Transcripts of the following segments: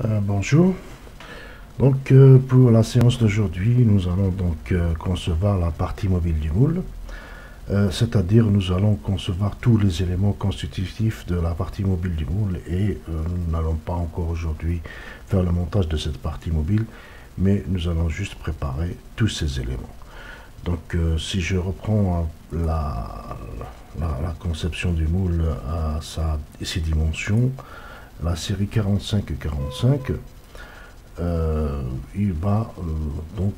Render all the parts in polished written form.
Bonjour. Donc pour la séance d'aujourd'hui, nous allons donc concevoir la partie mobile du moule, c'est-à-dire nous allons concevoir tous les éléments constitutifs de la partie mobile du moule et nous n'allons pas encore aujourd'hui faire le montage de cette partie mobile, mais nous allons juste préparer tous ces éléments. Donc si je reprends la conception du moule à ses dimensions, la série 45-45, il va donc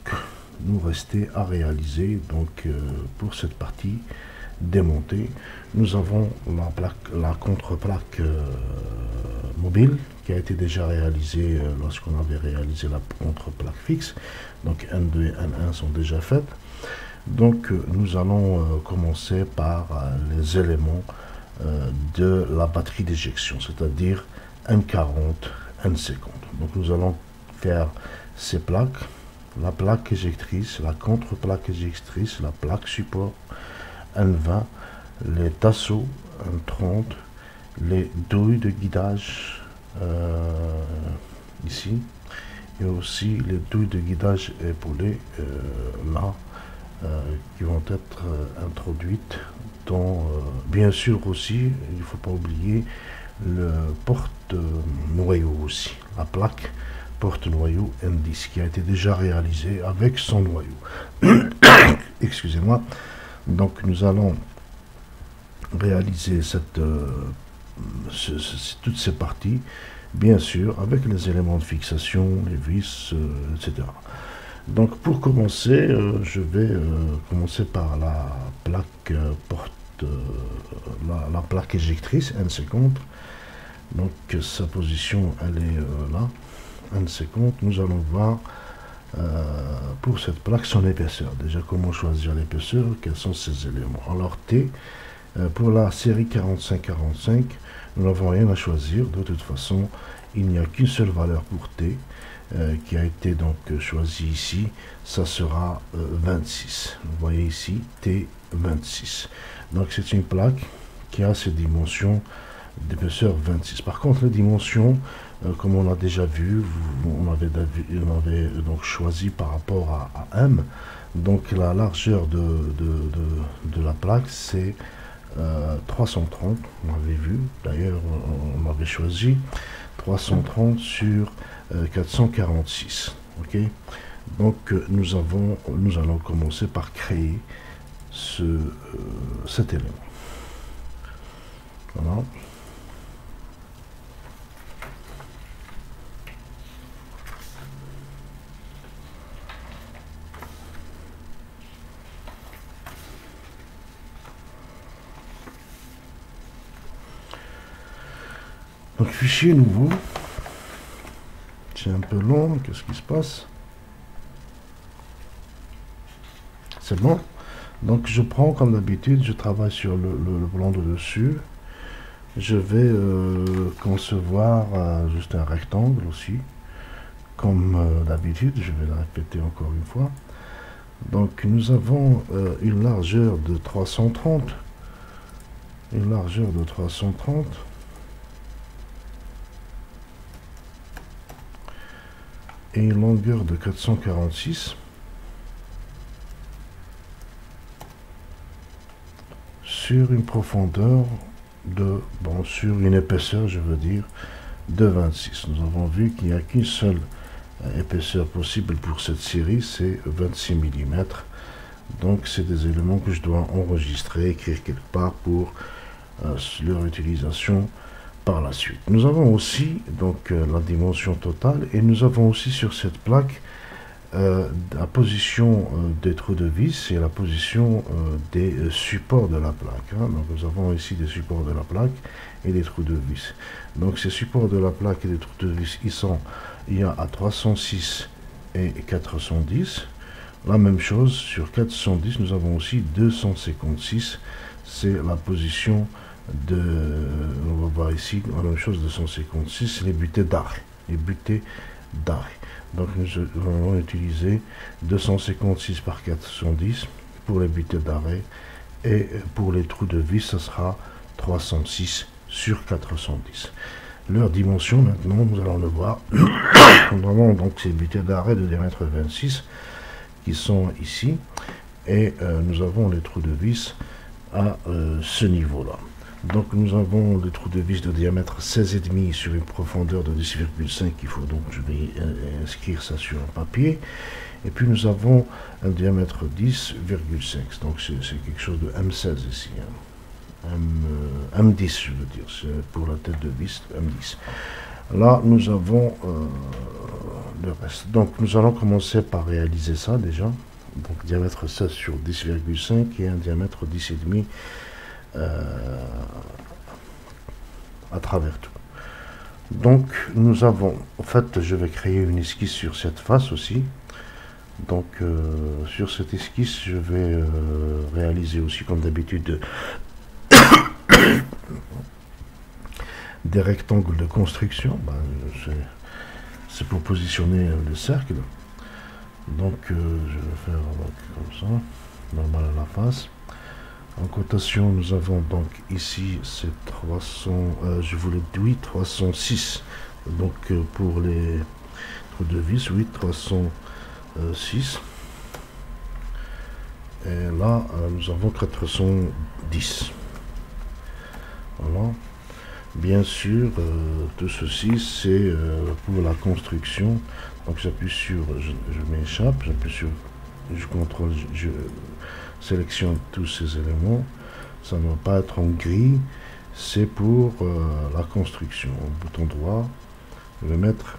nous rester à réaliser. Donc pour cette partie démontée, nous avons la contre-plaque mobile qui a été déjà réalisée lorsqu'on avait réalisé la contre-plaque fixe. Donc N2 et N1 sont déjà faites. Donc nous allons commencer par les éléments de la batterie d'éjection, c'est-à-dire N40, N50. Donc nous allons faire ces plaques, la plaque éjectrice, la contre-plaque éjectrice, la plaque support N20, les tasseaux N30, les douilles de guidage ici, et aussi les douilles de guidage épaulées là, qui vont être introduites dans, bien sûr aussi, il ne faut pas oublier le porte-noyau aussi, la plaque porte-noyau N10 qui a été déjà réalisé avec son noyau. Excusez-moi. Donc nous allons réaliser toutes ces parties, bien sûr, avec les éléments de fixation, les vis, etc. Donc pour commencer, je vais commencer par la plaque la plaque éjectrice N50. Donc sa position elle est là, N50. Nous allons voir pour cette plaque son épaisseur. Déjà comment choisir l'épaisseur, quels sont ces éléments. Alors T, pour la série 45-45, nous n'avons rien à choisir. De toute façon, il n'y a qu'une seule valeur pour T. Qui a été donc choisi ici, ça sera 26. Vous voyez ici T26. Donc c'est une plaque qui a ces dimensions d'épaisseur 26. Par contre, les dimensions, comme on a déjà vu, on avait donc choisi par rapport à M. Donc la largeur de la plaque, c'est 330. On avait vu, d'ailleurs, on avait choisi 330 sur 446. Ok, donc nous allons commencer par créer cet élément. Voilà. Donc fichier nouveau. C'est un peu long, qu'est-ce qui se passe? C'est bon. Donc je prends comme d'habitude, je travaille sur le blanc de dessus. Je vais concevoir juste un rectangle aussi. Comme d'habitude, je vais le répéter encore une fois. Donc nous avons une largeur de 330. Une largeur de 330. Et une longueur de 446 sur une profondeur sur une épaisseur, je veux dire, de 26. Nous avons vu qu'il n'y a qu'une seule épaisseur possible pour cette série, c'est 26 mm. Donc c'est des éléments que je dois enregistrer, écrire quelque part pour leur utilisation par la suite. Nous avons aussi donc la dimension totale et nous avons aussi sur cette plaque la position des trous de vis et la position des supports de la plaque. Hein. Donc nous avons ici des supports de la plaque et des trous de vis. Donc ces supports de la plaque et des trous de vis, il y a à 306 et 410. La même chose sur 410, nous avons aussi 256. C'est la position on va voir ici la même chose, 256, les butées d'arrêt. Les butées d'arrêt. Donc nous allons utiliser 256 par 410 pour les butées d'arrêt et pour les trous de vis, ce sera 306 sur 410. leur dimension. Maintenant, nous allons le voir. Nous avons donc ces butées d'arrêt de diamètre 26 qui sont ici, et nous avons les trous de vis à ce niveau-là. Donc nous avons le trou de vis de diamètre 16,5 sur une profondeur de 10,5. Il faut donc, je vais inscrire ça sur un papier. Et puis nous avons un diamètre 10,5. Donc c'est quelque chose de M16 ici. Hein. M10, je veux dire. C'est pour la tête de vis, M10. Là, nous avons le reste. Donc nous allons commencer par réaliser ça déjà. Donc diamètre 16 sur 10,5 et un diamètre 10,5 à travers tout. Donc nous avons, en fait, je vais créer une esquisse sur cette face aussi. Donc sur cette esquisse, je vais réaliser aussi, comme d'habitude, des rectangles de construction. Ben, c'est pour positionner le cercle. Donc je vais faire comme ça, normal à la face. En cotation, nous avons donc ici c'est 300, je voulais oui 306. Donc pour les trous de vis, oui 306. Et là nous avons 410. Voilà. Bien sûr, tout ceci c'est pour la construction. Donc j'appuie sur, je m'échappe, j'appuie sur, je contrôle, je sélectionne tous ces éléments. Ça ne va pas être en gris, c'est pour la construction. Au bouton droit, je vais mettre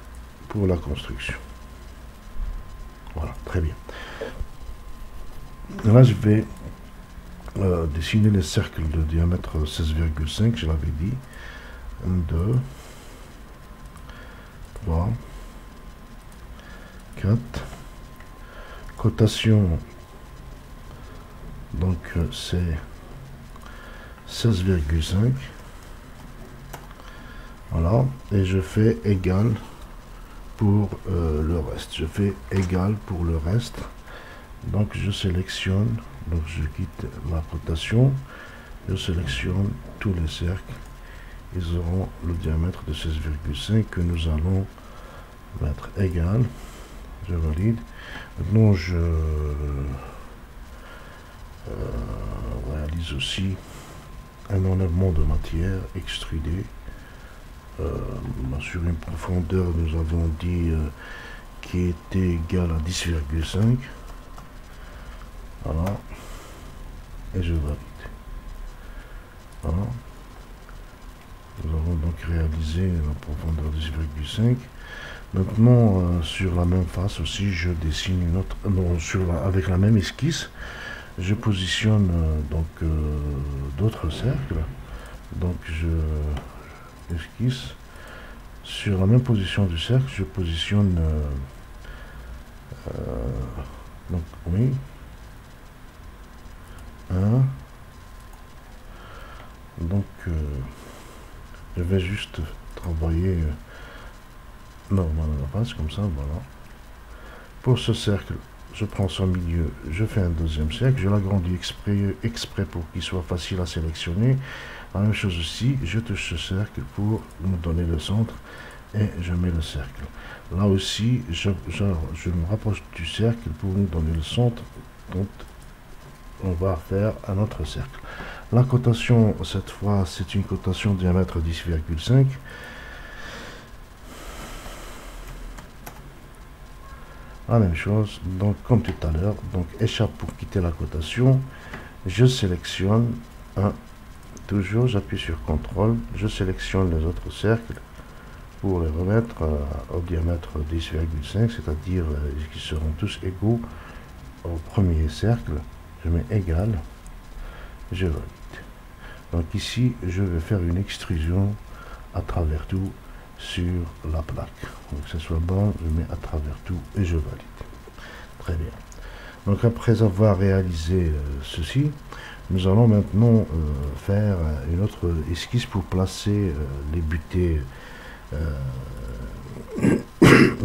pour la construction. Voilà, très bien. Là, je vais dessiner les cercles de diamètre 16,5, je l'avais dit. 1, 2, 3, 4. Cotation, donc c'est 16,5. Voilà, et je fais égal pour le reste. Je fais égal pour le reste. Donc je sélectionne, donc je quitte la cotation, je sélectionne tous les cercles. Ils auront le diamètre de 16,5 que nous allons mettre égal. Je valide. Maintenant je réalise aussi un enlèvement de matière extrudée sur une profondeur, nous avons dit qui était égale à 10,5. Voilà, et je valide. Voilà, nous avons donc réalisé la profondeur de 10,5. Maintenant sur la même face aussi je dessine une autre, non, avec la même esquisse je positionne donc d'autres cercles. Donc je esquisse sur la même position du cercle, je positionne donc oui, 1. Donc je vais juste travailler normal à la face comme ça. Voilà, pour ce cercle je prends son milieu, je fais un deuxième cercle, je l'agrandis exprès pour qu'il soit facile à sélectionner. La même chose ici, je touche ce cercle pour me donner le centre et je mets le cercle. Là aussi, je me rapproche du cercle pour nous donner le centre. Donc on va faire un autre cercle. La cotation, cette fois, c'est une cotation diamètre 10,5. La même chose, donc comme tout à l'heure, donc échappe pour quitter la cotation, je sélectionne un, toujours j'appuie sur CTRL, je sélectionne les autres cercles pour les remettre au diamètre 10,5, c'est-à-dire qu'ils seront tous égaux au premier cercle. Je mets égal, je valide. Donc ici je vais faire une extrusion à travers tout sur la plaque. Donc que ce soit bon, je mets à travers tout et je valide. Très bien. Donc après avoir réalisé ceci, nous allons maintenant faire une autre esquisse pour placer les butées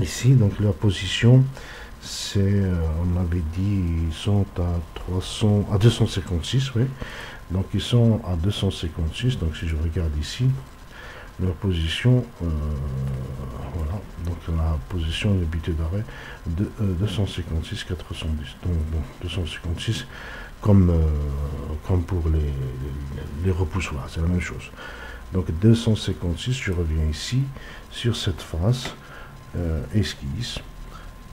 ici. Donc leur position, c'est, on l'avait dit, ils sont à 256, oui. Donc ils sont à 256. Donc si je regarde ici, leur position, voilà, donc la position de but d'arrêt de 256 410, donc bon, 256 comme pour les repoussoirs, c'est la même chose. Donc 256, je reviens ici sur cette face esquisse.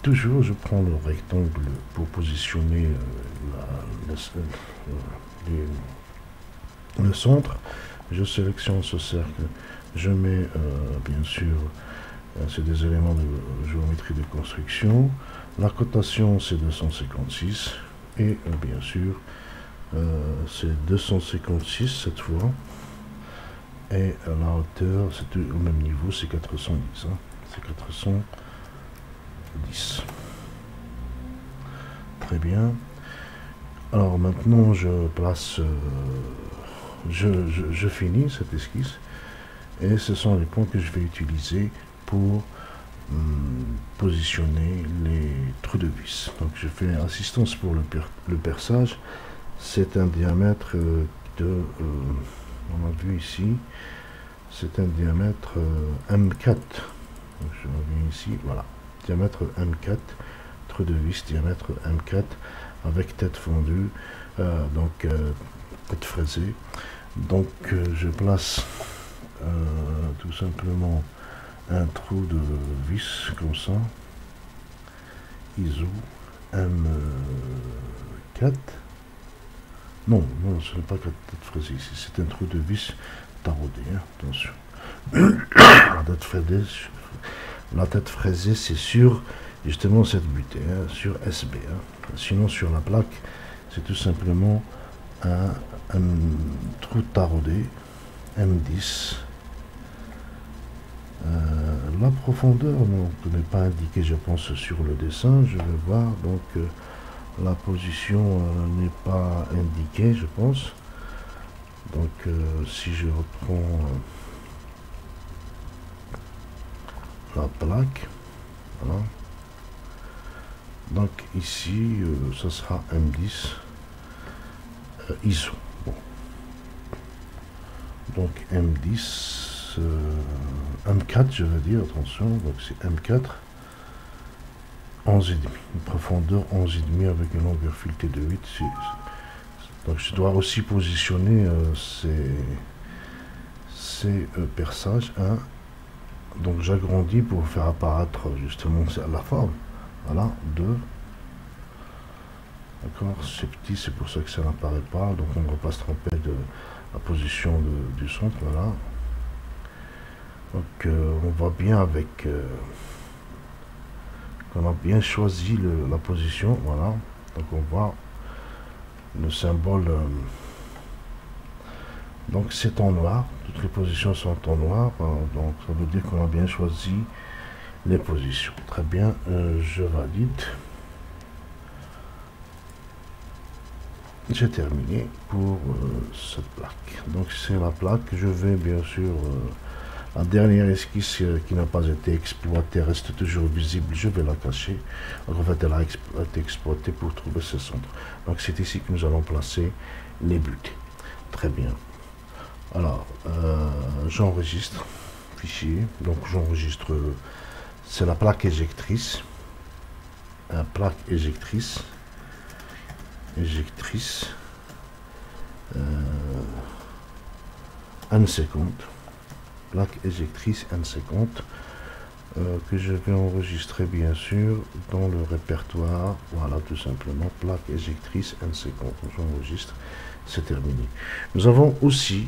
Toujours je prends le rectangle pour positionner le centre. Je sélectionne ce cercle, je mets bien sûr, c'est des éléments de géométrie de construction. La cotation c'est 256 et bien sûr c'est 256 cette fois. Et la hauteur c'est au même niveau, c'est 410, hein. C'est 410. Très bien. Alors maintenant je place, je finis cette esquisse et ce sont les points que je vais utiliser pour positionner les trous de vis. Donc je fais assistance pour le perçage. C'est un diamètre de, on a vu ici, c'est un diamètre M4. Donc je reviens ici, voilà, diamètre M4, trou de vis diamètre M4 avec tête fondue, tête fraisée. Donc je place tout simplement un trou de vis comme ça, ISO M4. Non, ce n'est pas tête fraisée ici, c'est un trou de vis taraudé, hein, attention. La tête fraisée, c'est sur justement cette butée, hein, sur SB. Hein. Sinon, sur la plaque, c'est tout simplement un trou taraudé M10. La profondeur n'est pas indiquée, je pense, sur le dessin. Je vais voir, donc la position n'est pas indiquée, je pense. Donc, si je reprends la plaque, voilà. Donc ici, ça sera M10 ISO. Bon. Donc M10, M4, je veux dire, attention, donc c'est M4, 11,5, une profondeur 11,5 avec une longueur filetée de 8. Donc je dois aussi positionner ces perçages, hein. Donc j'agrandis pour faire apparaître justement la forme. Voilà, 2. D'accord, c'est petit, c'est pour ça que ça n'apparaît pas. Donc on ne va pas se tromper de la position du centre. Voilà. Donc on voit bien avec qu'on a bien choisi la position. Voilà. Donc on voit le symbole. Donc c'est en noir. Toutes les positions sont en noir. Donc ça veut dire qu'on a bien choisi les positions. Très bien, je valide. J'ai terminé pour cette plaque. Donc c'est la plaque. Je vais bien sûr, la dernière esquisse qui n'a pas été exploitée reste toujours visible. Je vais la cacher. En fait, elle a été exploitée pour trouver ce centre. Donc c'est ici que nous allons placer les butées. Très bien. Alors, j'enregistre fichier. Donc j'enregistre. C'est la plaque éjectrice. La plaque éjectrice. N50. Plaque éjectrice N50. Que je vais enregistrer bien sûr dans le répertoire. Voilà, tout simplement. Plaque éjectrice N50. J'enregistre. C'est terminé. Nous avons aussi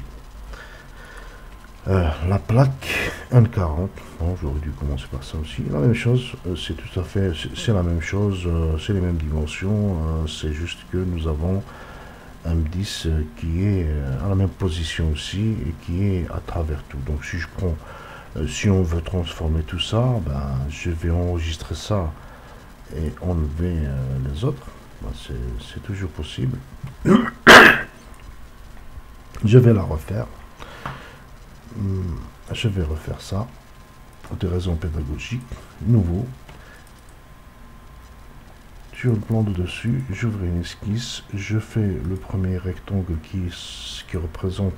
la plaque N40, bon, j'aurais dû commencer par ça aussi. La même chose, c'est tout à fait, c'est la même chose, c'est les mêmes dimensions, c'est juste que nous avons un M10 qui est à la même position aussi et qui est à travers tout. Donc si je prends, si on veut transformer tout ça, ben, je vais enregistrer ça et enlever les autres. Ben, c'est toujours possible. Je vais la refaire. Je vais refaire ça pour des raisons pédagogiques. Nouveau, sur le plan de dessus, j'ouvre une esquisse, je fais le premier rectangle qui représente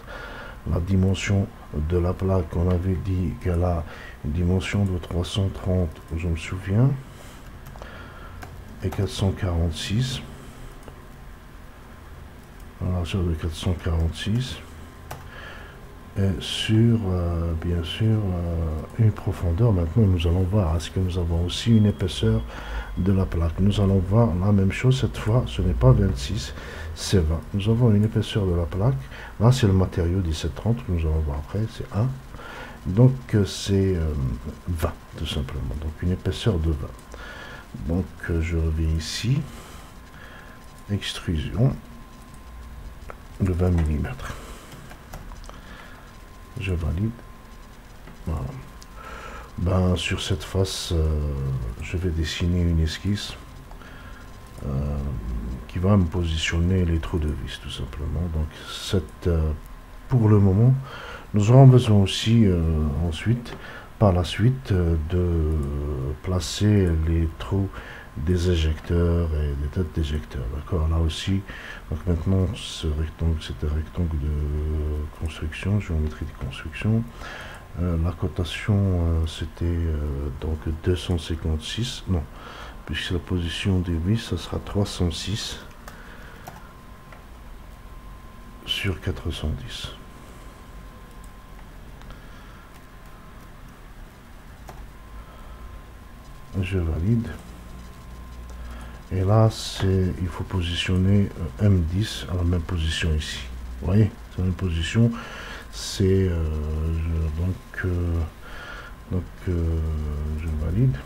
la dimension de la plaque, on avait dit qu'elle a une dimension de 330, je me souviens, et 446. À largeur de 446. Et sur, bien sûr, une profondeur. Maintenant, nous allons voir, est-ce que nous avons aussi une épaisseur de la plaque. Nous allons voir la même chose cette fois, ce n'est pas 26, c'est 20. Nous avons une épaisseur de la plaque. Là, c'est le matériau 1730, que nous allons voir après, c'est 1. Donc, c'est 20, tout simplement. Donc, une épaisseur de 20. Donc, je reviens ici. Extrusion de 20 mm. Je valide. Voilà. Ben, sur cette face, je vais dessiner une esquisse qui va me positionner les trous de vis, tout simplement. Donc, pour le moment, nous aurons besoin aussi ensuite, par la suite, de placer les trous des éjecteurs et des têtes d'éjecteurs. D'accord. Là aussi, donc maintenant, ce rectangle, c'est un rectangle de construction, géométrie de construction. La cotation, c'était donc 256. Non, puisque la position des vis, ça sera 306 sur 410. Je valide. Et là, il faut positionner M10 à la même position ici. Vous voyez, c'est la même position. C'est je valide.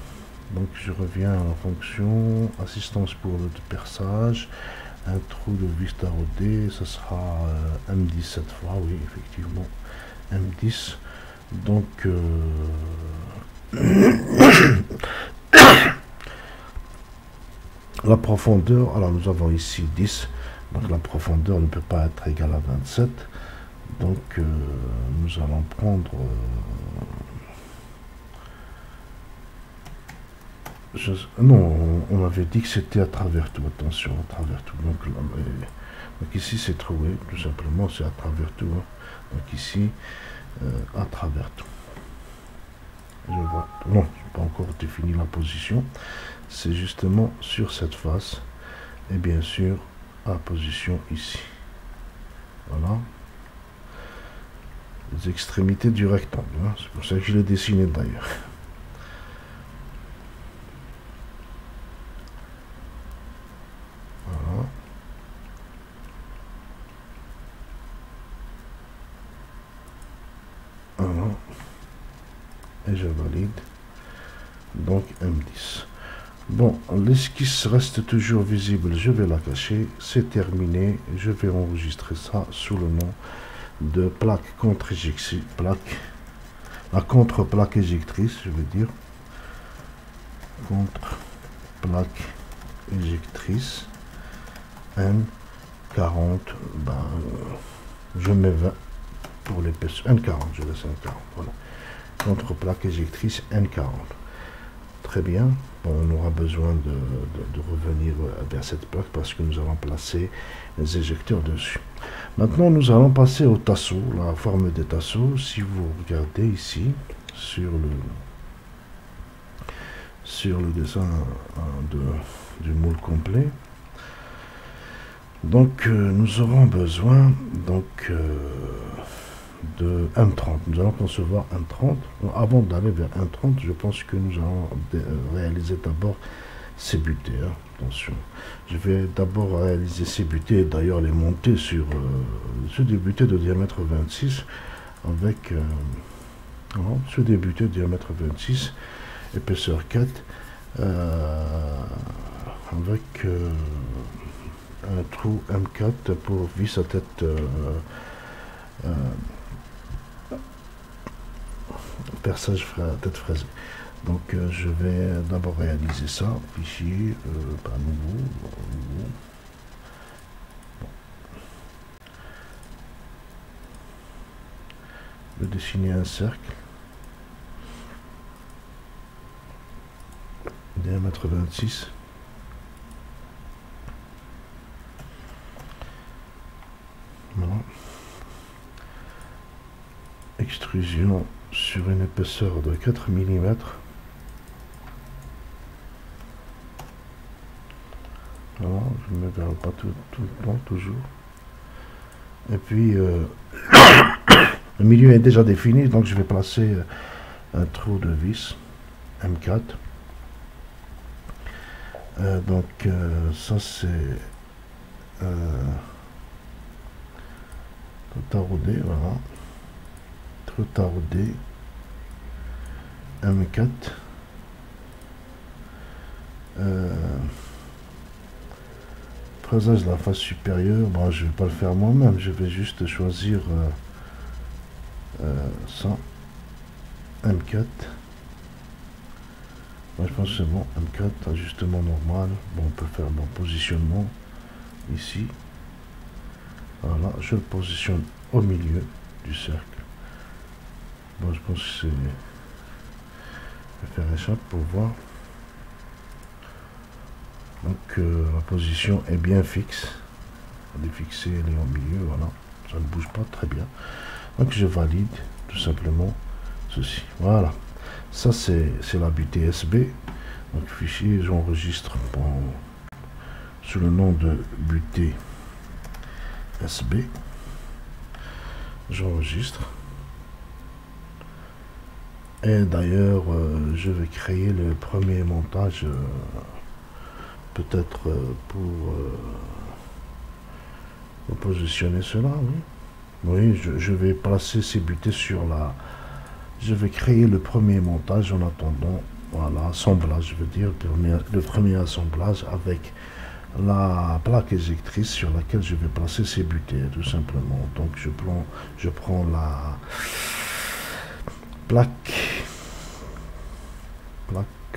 Donc je reviens à la fonction assistance pour le perçage. Un trou de vis taraudé, ce sera M10 cette fois. Oui, effectivement, M10. Donc la profondeur, alors nous avons ici 10, donc la profondeur ne peut pas être égale à 27, donc nous allons prendre, non, on avait dit que c'était à travers tout, attention, à travers tout, donc ici c'est trouvé, tout simplement, c'est à travers tout, hein. Donc ici, à travers tout. Je vois, non, je n'ai pas encore défini la position. C'est justement sur cette face et bien sûr à position ici. Voilà les extrémités du rectangle, hein. C'est pour ça que je l'ai dessiné d'ailleurs. Voilà. Voilà. Et je valide. Donc M10. Bon, l'esquisse reste toujours visible, je vais la cacher, c'est terminé, je vais enregistrer ça sous le nom de plaque contre-éjectrice, la contre-plaque éjectrice, je veux dire, contre-plaque éjectrice, N40, ben, je mets 20 pour l'épaisseur, N40, je laisse N40, voilà, contre-plaque éjectrice N40. Très bien, bon, on aura besoin de revenir vers cette plaque parce que nous allons placer les éjecteurs dessus. Maintenant, nous allons passer au tasseau, la forme des tasseaux. Si vous regardez ici, sur le dessin du moule complet, donc nous aurons besoin de M30. Nous allons concevoir M30. Avant d'aller vers M30, je pense que nous allons réaliser d'abord ces butées. Hein. Attention. Je vais d'abord réaliser ces butées et d'ailleurs les monter sur des butées de diamètre 26 avec sur des butées de diamètre 26, épaisseur 4, avec un trou M4 pour vis à tête perçage tête fraisée. Donc je vais d'abord réaliser ça, fichier, pas nouveau. Bon. Je vais dessiner un cercle, diamètre 26. Voilà. extrusion sur une épaisseur de 4 mm. Voilà, je ne me verrai pas tout le temps, toujours. Et puis, le milieu est déjà défini, donc je vais placer un trou de vis M4. Donc, ça c'est trou taraudé, voilà. Trou taraudé M4. Présage de la face supérieure, bon, je vais pas le faire moi-même, je vais juste choisir ça, M4. Moi, je pense que c'est bon, M4, ajustement normal. Bon, on peut faire bon positionnement ici. Voilà, je le positionne au milieu du cercle. Bon, je pense que c'est... Je vais faire échappe pour voir. Donc la position est bien fixe. Elle est fixée, elle est au milieu, voilà. Ça ne bouge pas, très bien. Donc je valide tout simplement ceci. Voilà. Ça c'est la butée SB. Donc fichier, j'enregistre sous le nom de butée SB. J'enregistre. Et d'ailleurs, je vais créer le premier montage. Peut-être pour positionner cela, oui. Oui, je vais placer ces butées sur la... Je vais créer le premier montage en attendant, voilà, assemblage, je veux dire, le premier assemblage avec la plaque éjectrice sur laquelle je vais placer ces butées, tout simplement. Donc je prends la plaque,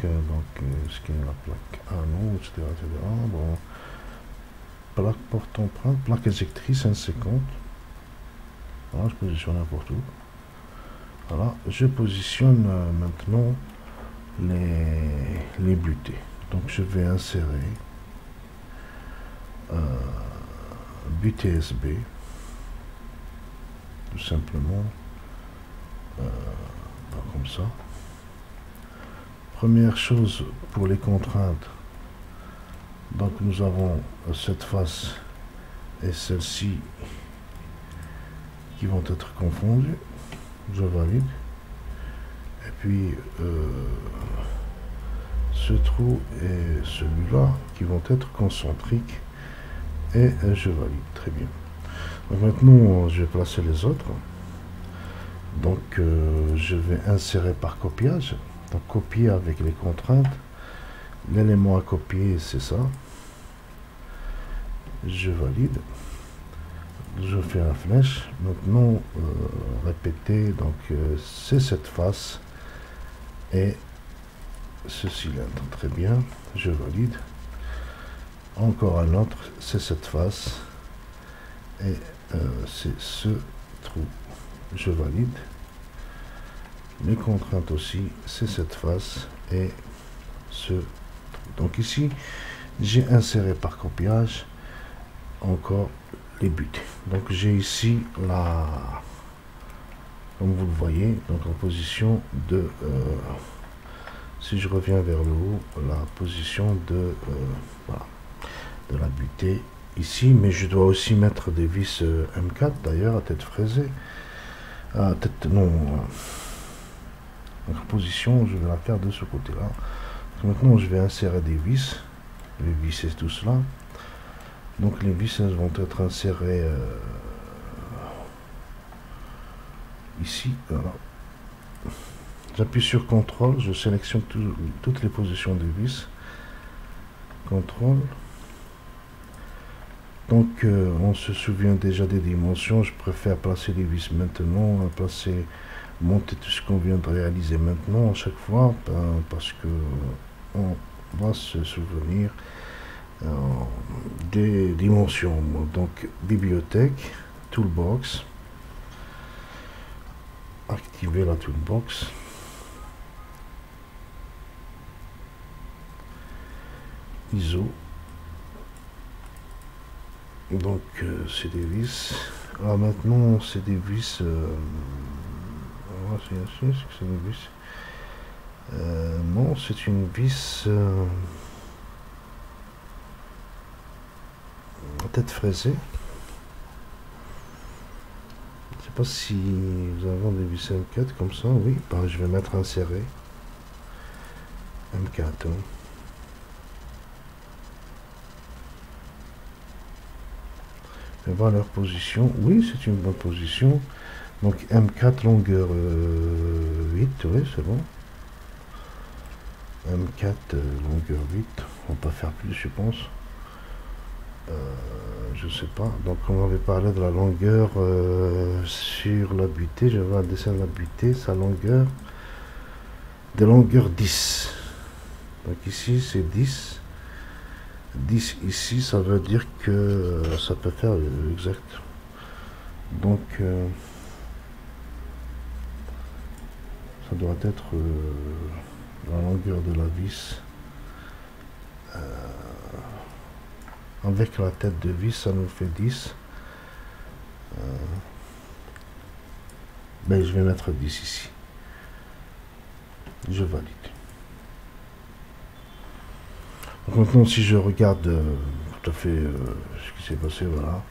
donc ce qui est la plaque non, etc., etc. Bon, plaque porte-empreinte, plaque éjectrice 1,50. Voilà, je positionne n'importe où. Voilà, je positionne maintenant les butées. Donc je vais insérer butée SB, tout simplement, comme ça. Première chose pour les contraintes, donc nous avons cette face et celle-ci qui vont être confondues. Je valide. Et puis ce trou et celui-là qui vont être concentriques et je valide. Très bien. Donc maintenant je vais placer les autres. Donc je vais insérer par copiage. Donc copier avec les contraintes. L'élément à copier, c'est ça. Je valide. Je fais la flèche. Maintenant, répéter. Donc c'est cette face et ce cylindre. Très bien. Je valide. Encore un autre. C'est cette face et c'est ce trou. Je valide. Les contraintes aussi, c'est cette face et ce trou. Donc ici, j'ai inséré par copiage encore les butées. Donc j'ai ici la, comme vous le voyez, donc en position de, si je reviens vers le haut, la position de, voilà, de la butée ici, mais je dois aussi mettre des vis M4 d'ailleurs à tête fraisée, à tête, non, donc position, je vais la faire de ce côté là. Maintenant je vais insérer des vis, les vis et tout cela. Donc les vis elles vont être insérées ici. Voilà. J'appuie sur CTRL, je sélectionne toutes les positions des vis. CTRL. Donc on se souvient déjà des dimensions. Je préfère placer les vis maintenant, monter tout ce qu'on vient de réaliser maintenant à chaque fois, parce que on va se souvenir des dimensions. Donc bibliothèque, toolbox, activer la toolbox, ISO, donc c'est des vis. Alors maintenant c'est des vis c'est une vis. Non, c'est une vis tête fraisée. Je ne sais pas si nous avons des vis M4 comme ça. Oui, ben, je vais mettre inséré M4. Je vais voir leur position. Oui, c'est une bonne position. Donc M4 longueur 8, oui, c'est bon. M4 longueur 8, on va pas faire plus, je pense. Je sais pas. Donc on avait parlé de la longueur sur la butée. Je vais descendre la butée, sa longueur de longueur 10. Donc ici c'est 10. 10 ici, ça veut dire que ça peut faire exact. Donc ça doit être la longueur de la vis. Avec la tête de vis, ça nous fait 10. Ben, je vais mettre 10 ici. Je valide. Donc maintenant, si je regarde tout à fait ce qui s'est passé, voilà.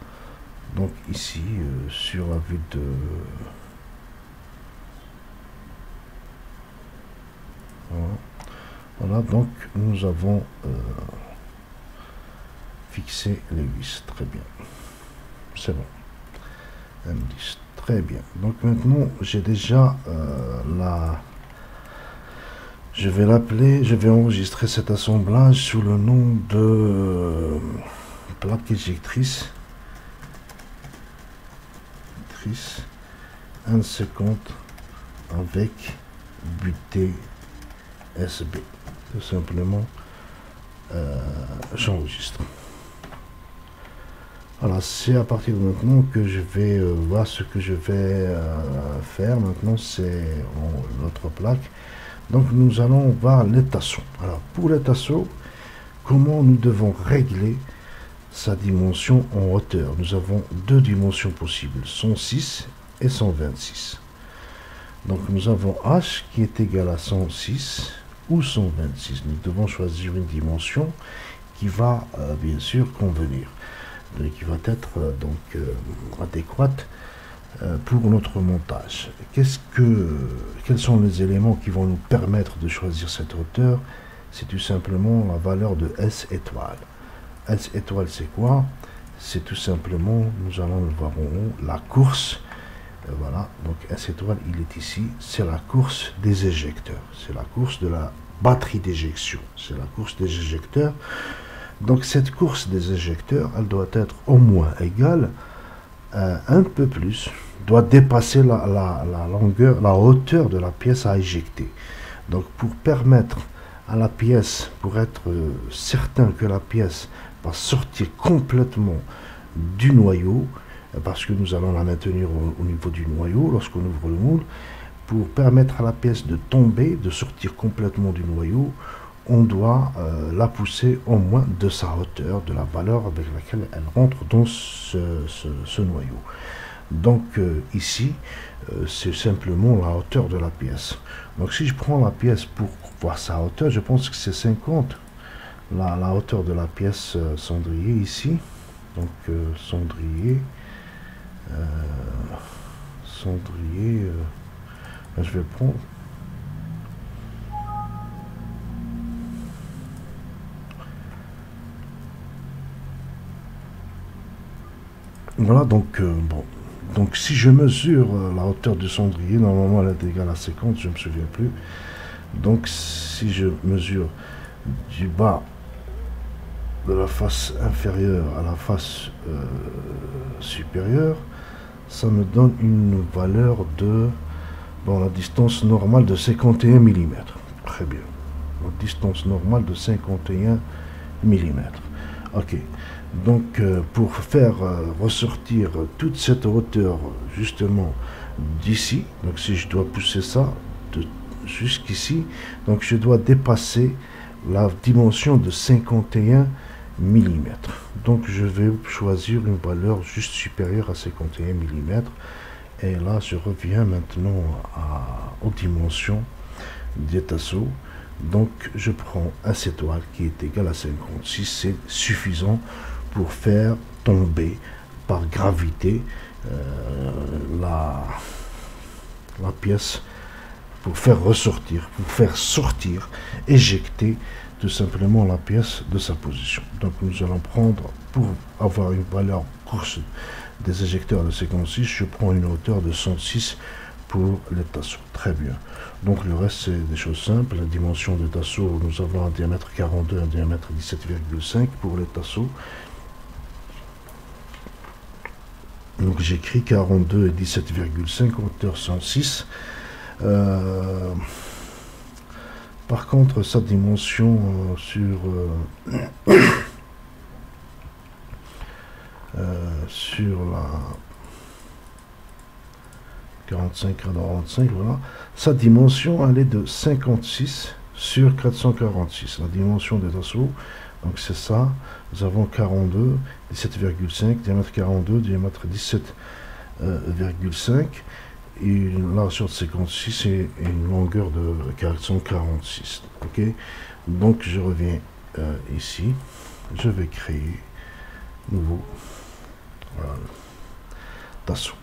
Donc ici, sur la vue de... Voilà, donc nous avons fixé les vis. Très bien. C'est bon. M10. Très bien. Donc maintenant, j'ai déjà la... Je vais l'appeler, je vais enregistrer cet assemblage sous le nom de plaque éjectrice. 1,50 avec butée SB. Tout simplement, j'enregistre. Voilà, c'est à partir de maintenant que je vais voir ce que je vais faire. Maintenant, c'est notre plaque. Donc, nous allons voir les tasseaux. Alors, pour les tasseaux, comment nous devons régler sa dimension en hauteur? Nous avons deux dimensions possibles, 106 et 126. Donc, nous avons H qui est égal à 106 ou 126. Nous devons choisir une dimension qui va bien sûr convenir, qui va être adéquate pour notre montage. Quels sont les éléments qui vont nous permettre de choisir cette hauteur? C'est tout simplement la valeur de S étoile. S étoile, c'est quoi? C'est tout simplement, nous allons le voir en haut, la course. Voilà, donc S étoile, il est ici. C'est la course des éjecteurs. C'est la course de la batterie d'éjection. C'est la course des éjecteurs. Donc cette course des éjecteurs, elle doit être au moins égale, un peu plus, doit dépasser la longueur, la hauteur de la pièce à éjecter. Donc pour permettre à la pièce, pour être certain que la pièce va sortir complètement du noyau, parce que nous allons la maintenir au niveau du noyau lorsqu'on ouvre le moule, pour permettre à la pièce de tomber, de sortir complètement du noyau, on doit la pousser au moins de sa hauteur, de la valeur avec laquelle elle rentre dans ce noyau. Donc ici, c'est simplement la hauteur de la pièce. Donc si je prends la pièce pour voir sa hauteur, je pense que c'est 50, la hauteur de la pièce cendrier ici. Donc cendrier, je vais prendre... Voilà, donc, bon. Donc, si je mesure la hauteur du cendrier, normalement, elle est égale à 50, je ne me souviens plus. Donc, si je mesure du bas de la face inférieure à la face supérieure, ça me donne une valeur de, bon, la distance normale de 51 mm. Très bien. La distance normale de 51 mm. Ok. Donc, pour faire ressortir toute cette hauteur, justement, d'ici, donc si je dois pousser ça jusqu'ici, donc je dois dépasser la dimension de 51 mm. Donc, je vais choisir une valeur juste supérieure à 51 mm. Et là, je reviens maintenant aux dimensions des tasseaux. Donc, je prends un étoile qui est égal à 56. C'est suffisant pour faire tomber par gravité la pièce, pour faire ressortir, pour faire sortir, éjecter tout simplement la pièce de sa position. Donc, nous allons prendre, pour avoir une valeur course des éjecteurs de 56, je prends une hauteur de 106 pour les tasseaux. Très bien. Donc le reste, c'est des choses simples. La dimension des tasseaux, nous avons un diamètre 42, un diamètre 17,5 pour les tasseaux. Donc j'écris 42 et 17,5, hauteur 106. Par contre, sa dimension sur la 45 à 95, voilà, sa dimension elle est de 56 sur 446. La dimension des tasseaux, donc c'est ça. Nous avons 42, 17,5, diamètre 42, diamètre 17,5. Et là sur 56 et une longueur de 446. Ok, donc je reviens ici, je vais créer nouveau, voilà, tasseau,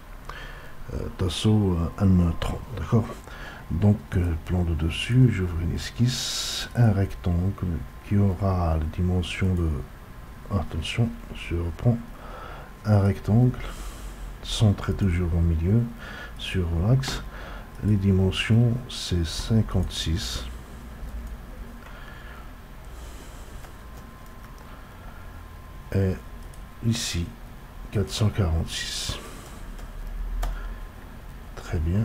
tasseau N30, d'accord. Donc plan de dessus, j'ouvre une esquisse, un rectangle qui aura la dimension de, attention, je reprends un rectangle centré toujours au milieu sur l'axe. Les dimensions c'est 56 et ici 446. Très bien.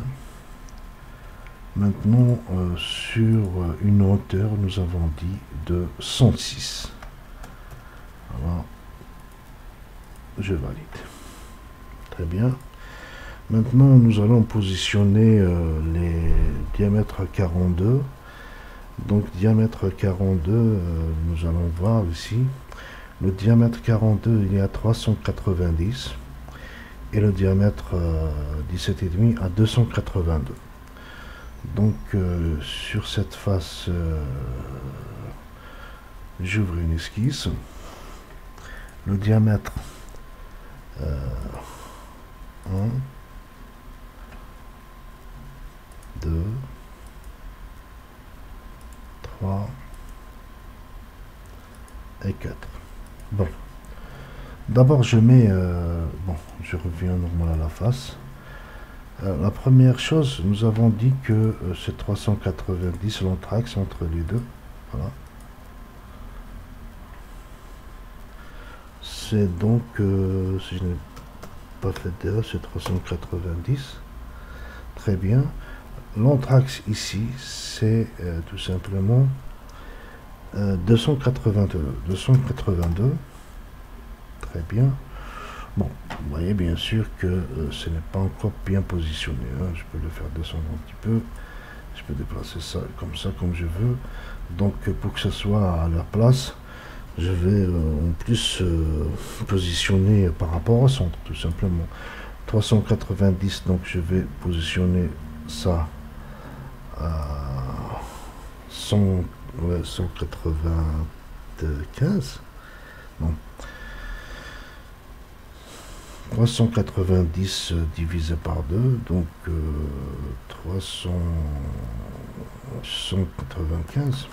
Maintenant sur une hauteur nous avons dit de 106. Alors je valide. Très bien. Maintenant, nous allons positionner les diamètres 42. Donc, diamètre 42, nous allons voir ici. Le diamètre 42, il y a 390. Et le diamètre 17,5 à 282. Donc, sur cette face, j'ouvre une esquisse. Le diamètre 1, 2, 3 et 4. Bon. D'abord, je mets... bon, je reviens normal à la face. La première chose, nous avons dit que c'est 390 l'anthrax entre les deux. Voilà. C'est donc, si je n'ai pas fait d'erreur, c'est 390. Très bien. L'anthrax ici, c'est tout simplement 282. 282. Très bien. Bon, vous voyez bien sûr que ce n'est pas encore bien positionné. Hein. Je peux le faire descendre un petit peu. Je peux déplacer ça comme je veux. Donc, pour que ce soit à leur place, je vais en plus positionner par rapport au centre, tout simplement. 390, donc je vais positionner ça à 195. Non. 390 divisé par 2, donc 195.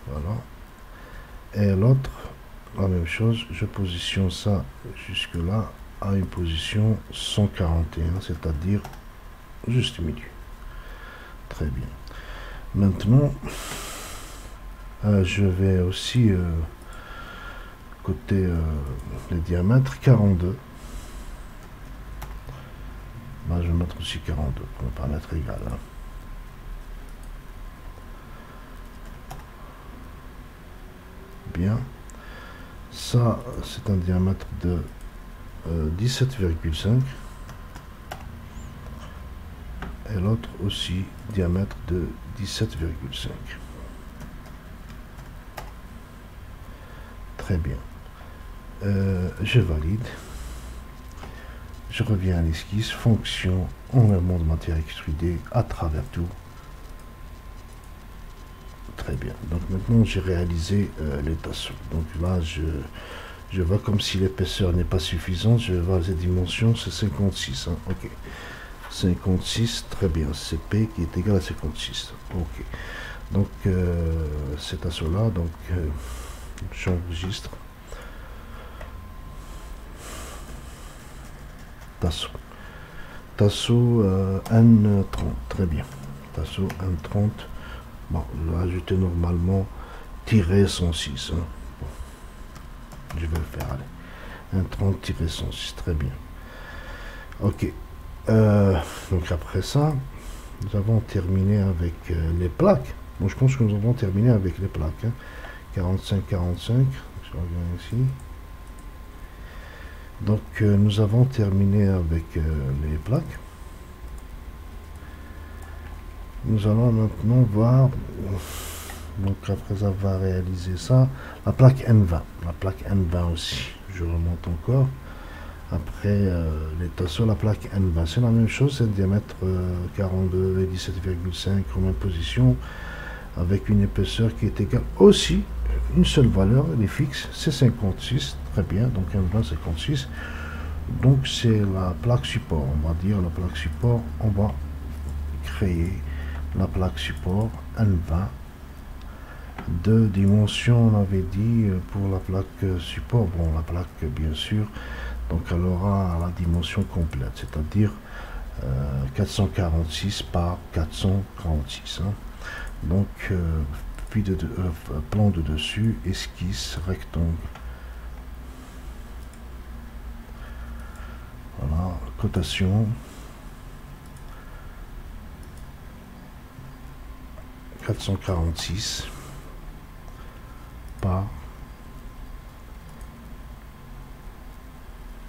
Voilà. Et l'autre, la même chose, je positionne ça jusque là à une position 141, c'est-à-dire juste au milieu. Très bien. Maintenant, je vais aussi côté les diamètres 42. Là, je vais mettre aussi 42 pour ne pas mettre égal. Hein. Bien. Ça, c'est un diamètre de 17,5. Et l'autre aussi, diamètre de 17,5. Très bien. Je valide. Je reviens à l'esquisse, fonction, enlèvement de matière extrudée à travers tout. Très bien. Donc maintenant j'ai réalisé les tasseaux. Donc là je vois comme si l'épaisseur n'est pas suffisante. Je vais voir les dimensions, c'est 56. Hein. Ok. 56, très bien. C'est P qui est égal à 56. Ok. Donc cet assaut là, donc j'enregistre. Tasseau N30, très bien. Tasseau N30. Bon, je vais ajouter normalement tiret 106. Hein. Bon, je vais le faire, allez. N30-106, très bien. Ok. Donc après ça, nous avons terminé avec les plaques. Bon, je pense que nous avons terminé avec les plaques. Hein. 45-45, je reviens ici. Donc nous avons terminé avec les plaques. Nous allons maintenant voir, donc après avoir réalisé ça, la plaque N20. La plaque N20 aussi, je remonte encore. Après les tasseaux, la plaque N20, c'est la même chose, c'est le diamètre 42 et 17,5 en même position, avec une épaisseur qui est égale aussi, une seule valeur, elle est fixe, c'est 56, très bien, donc N20 56. Donc c'est la plaque support, on va dire la plaque support, on va créer la plaque support N20 de dimension, on avait dit pour la plaque support, bon la plaque bien sûr, donc elle aura la dimension complète, c'est-à-dire 446 par 446. Hein. Donc puis plan de dessus, esquisse, rectangle. Voilà, cotation. 446 par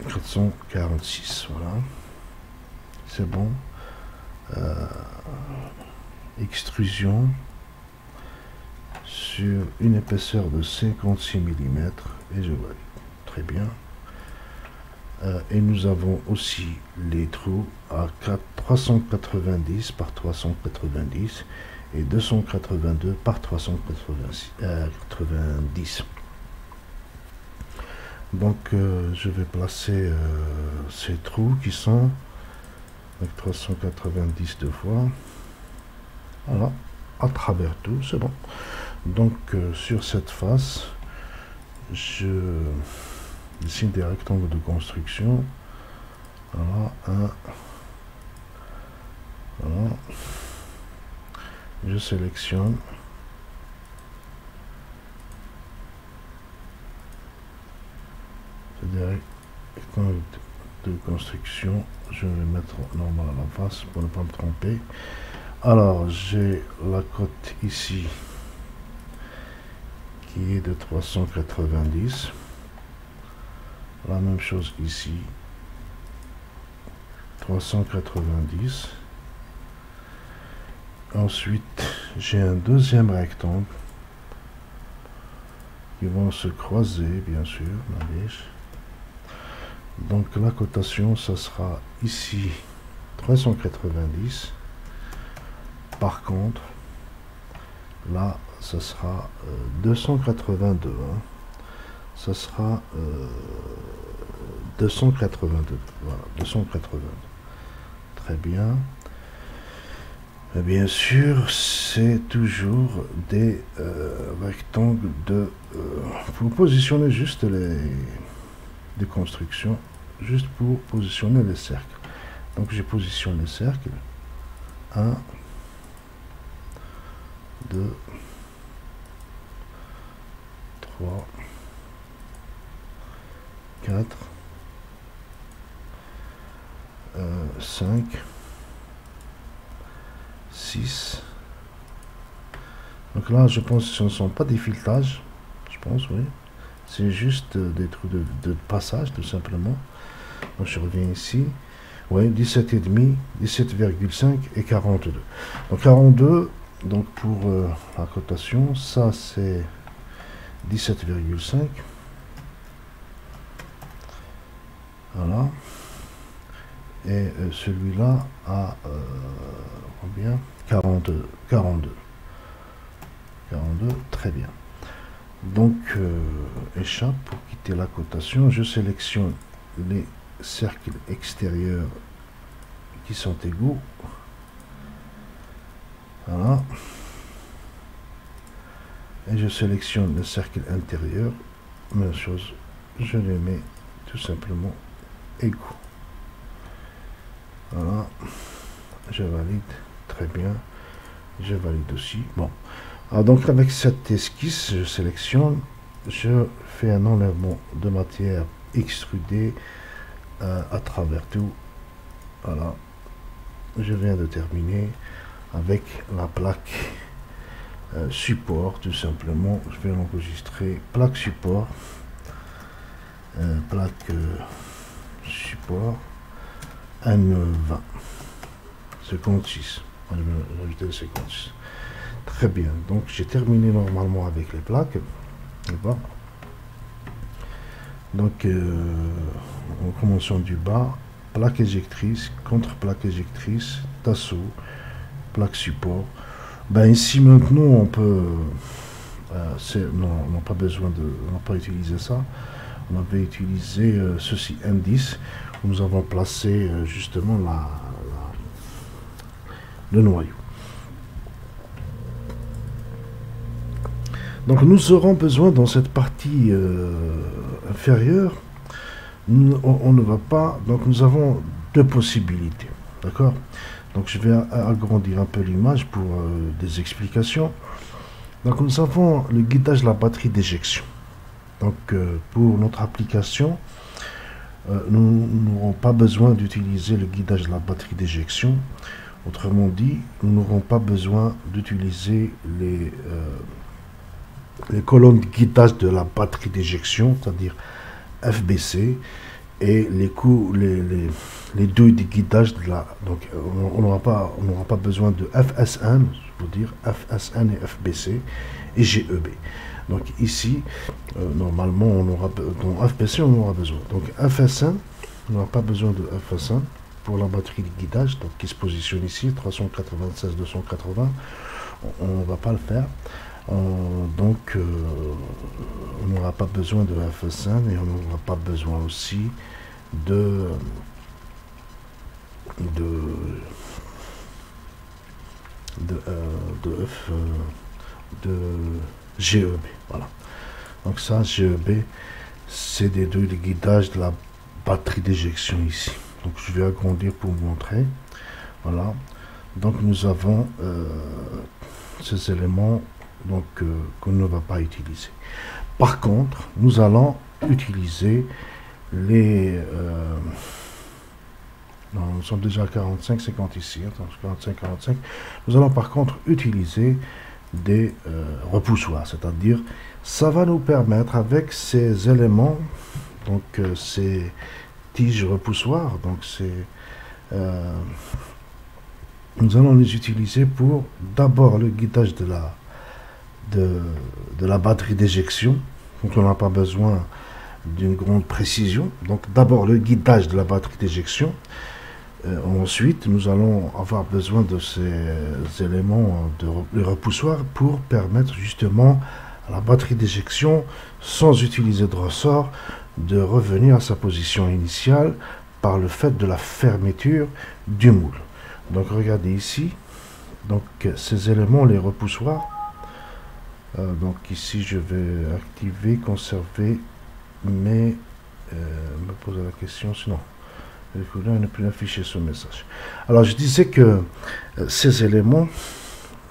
446, voilà, c'est bon. Extrusion sur une épaisseur de 56 mm et je valide, très bien. Et nous avons aussi les trous à 390 par 390 et 282 par 390. Donc je vais placer ces trous qui sont avec 390 deux fois, voilà, à travers tout, c'est bon. Donc sur cette face, je dessine des rectangles de construction, voilà, voilà. Je sélectionne, c'est des rectangles de construction, je vais mettre normal à la face pour ne pas me tromper. Alors j'ai la cote ici qui est de 390, la même chose ici, 390. Ensuite, j'ai un deuxième rectangle qui vont se croiser, bien sûr. Donc la cotation, ça sera ici 390. Par contre, là, ça sera 282. Hein. Ça sera 282. Voilà, 282. Très bien. Et bien sûr, c'est toujours des rectangles de... pour positionner juste des constructions, juste pour positionner les cercles. Donc j'ai positionné les cercles. 1, 2, 3, 4, 5, 6. Donc là, je pense que ce ne sont pas des filetages. Je pense, oui. C'est juste des trous de passage, tout simplement. Donc je reviens ici. Oui, 17,5, 17,5 et 42. Donc 42, donc pour la cotation, ça c'est 17,5. Voilà. et celui-là à combien? 42, 42, 42, très bien. Donc, échappe pour quitter la cotation. Je sélectionne les cercles extérieurs qui sont égaux. Voilà. Et je sélectionne le cercle intérieur. Même chose, je les mets tout simplement égaux. Voilà. Je valide. Très bien. Je valide aussi. Bon. Alors donc avec cette esquisse, je sélectionne, je fais un enlèvement de matière extrudée à travers tout. Voilà. Je viens de terminer avec la plaque support, tout simplement. Je vais l'enregistrer. Plaque support. Plaque support. N20. 56. Je vais ajouter le 56. Très bien, donc j'ai terminé normalement avec les plaques. Donc en commençant du bas, plaque éjectrice, contre-plaque éjectrice, tasseau, plaque support. Ben ici maintenant on peut, non, on n'a pas besoin de, on n'a pas utilisé ça. On avait utilisé ceci indice où nous avons placé justement le noyau. Donc nous aurons besoin dans cette partie inférieure, on ne va pas, donc nous avons deux possibilités, d'accord? Donc je vais agrandir un peu l'image pour des explications. Donc nous avons le guidage de la batterie d'éjection. Donc pour notre application, nous n'aurons pas besoin d'utiliser le guidage de la batterie d'éjection. Autrement dit, nous n'aurons pas besoin d'utiliser les colonnes de guidage de la batterie d'éjection, c'est-à-dire FBC, et les douilles de guidage de la... Donc on n'aura pas besoin de FSN, je veux dire FSN et FBC et GEB. Donc ici, normalement, on aura dans FBC, on aura besoin. Donc FSN, on n'aura pas besoin de FSN pour la batterie de guidage, donc qui se positionne ici, 396-280. On ne va pas le faire. Donc on n'aura pas besoin de FSN et on n'aura pas besoin aussi de GEB. Voilà. Donc ça, GEB, c'est des douilles de guidage de la batterie d'éjection ici. Donc je vais agrandir pour vous montrer. Voilà. Donc nous avons ces éléments donc qu'on ne va pas utiliser. Par contre, nous allons utiliser les non, nous sommes déjà à 45-50 ici, hein, 45-45. Nous allons par contre utiliser des repoussoirs, c'est-à-dire ça va nous permettre avec ces éléments, donc ces tiges repoussoirs, donc nous allons les utiliser pour d'abord le guidage de la batterie d'éjection. Donc on n'a pas besoin d'une grande précision. Donc d'abord le guidage de la batterie d'éjection. Ensuite, nous allons avoir besoin de ces éléments de repoussoir pour permettre justement à la batterie d'éjection, sans utiliser de ressort, de revenir à sa position initiale par le fait de la fermeture du moule. Donc regardez ici, donc ces éléments, les repoussoirs, donc ici je vais activer, conserver, mais me poser la question, sinon il ne plus afficher ce message. Alors je disais que ces éléments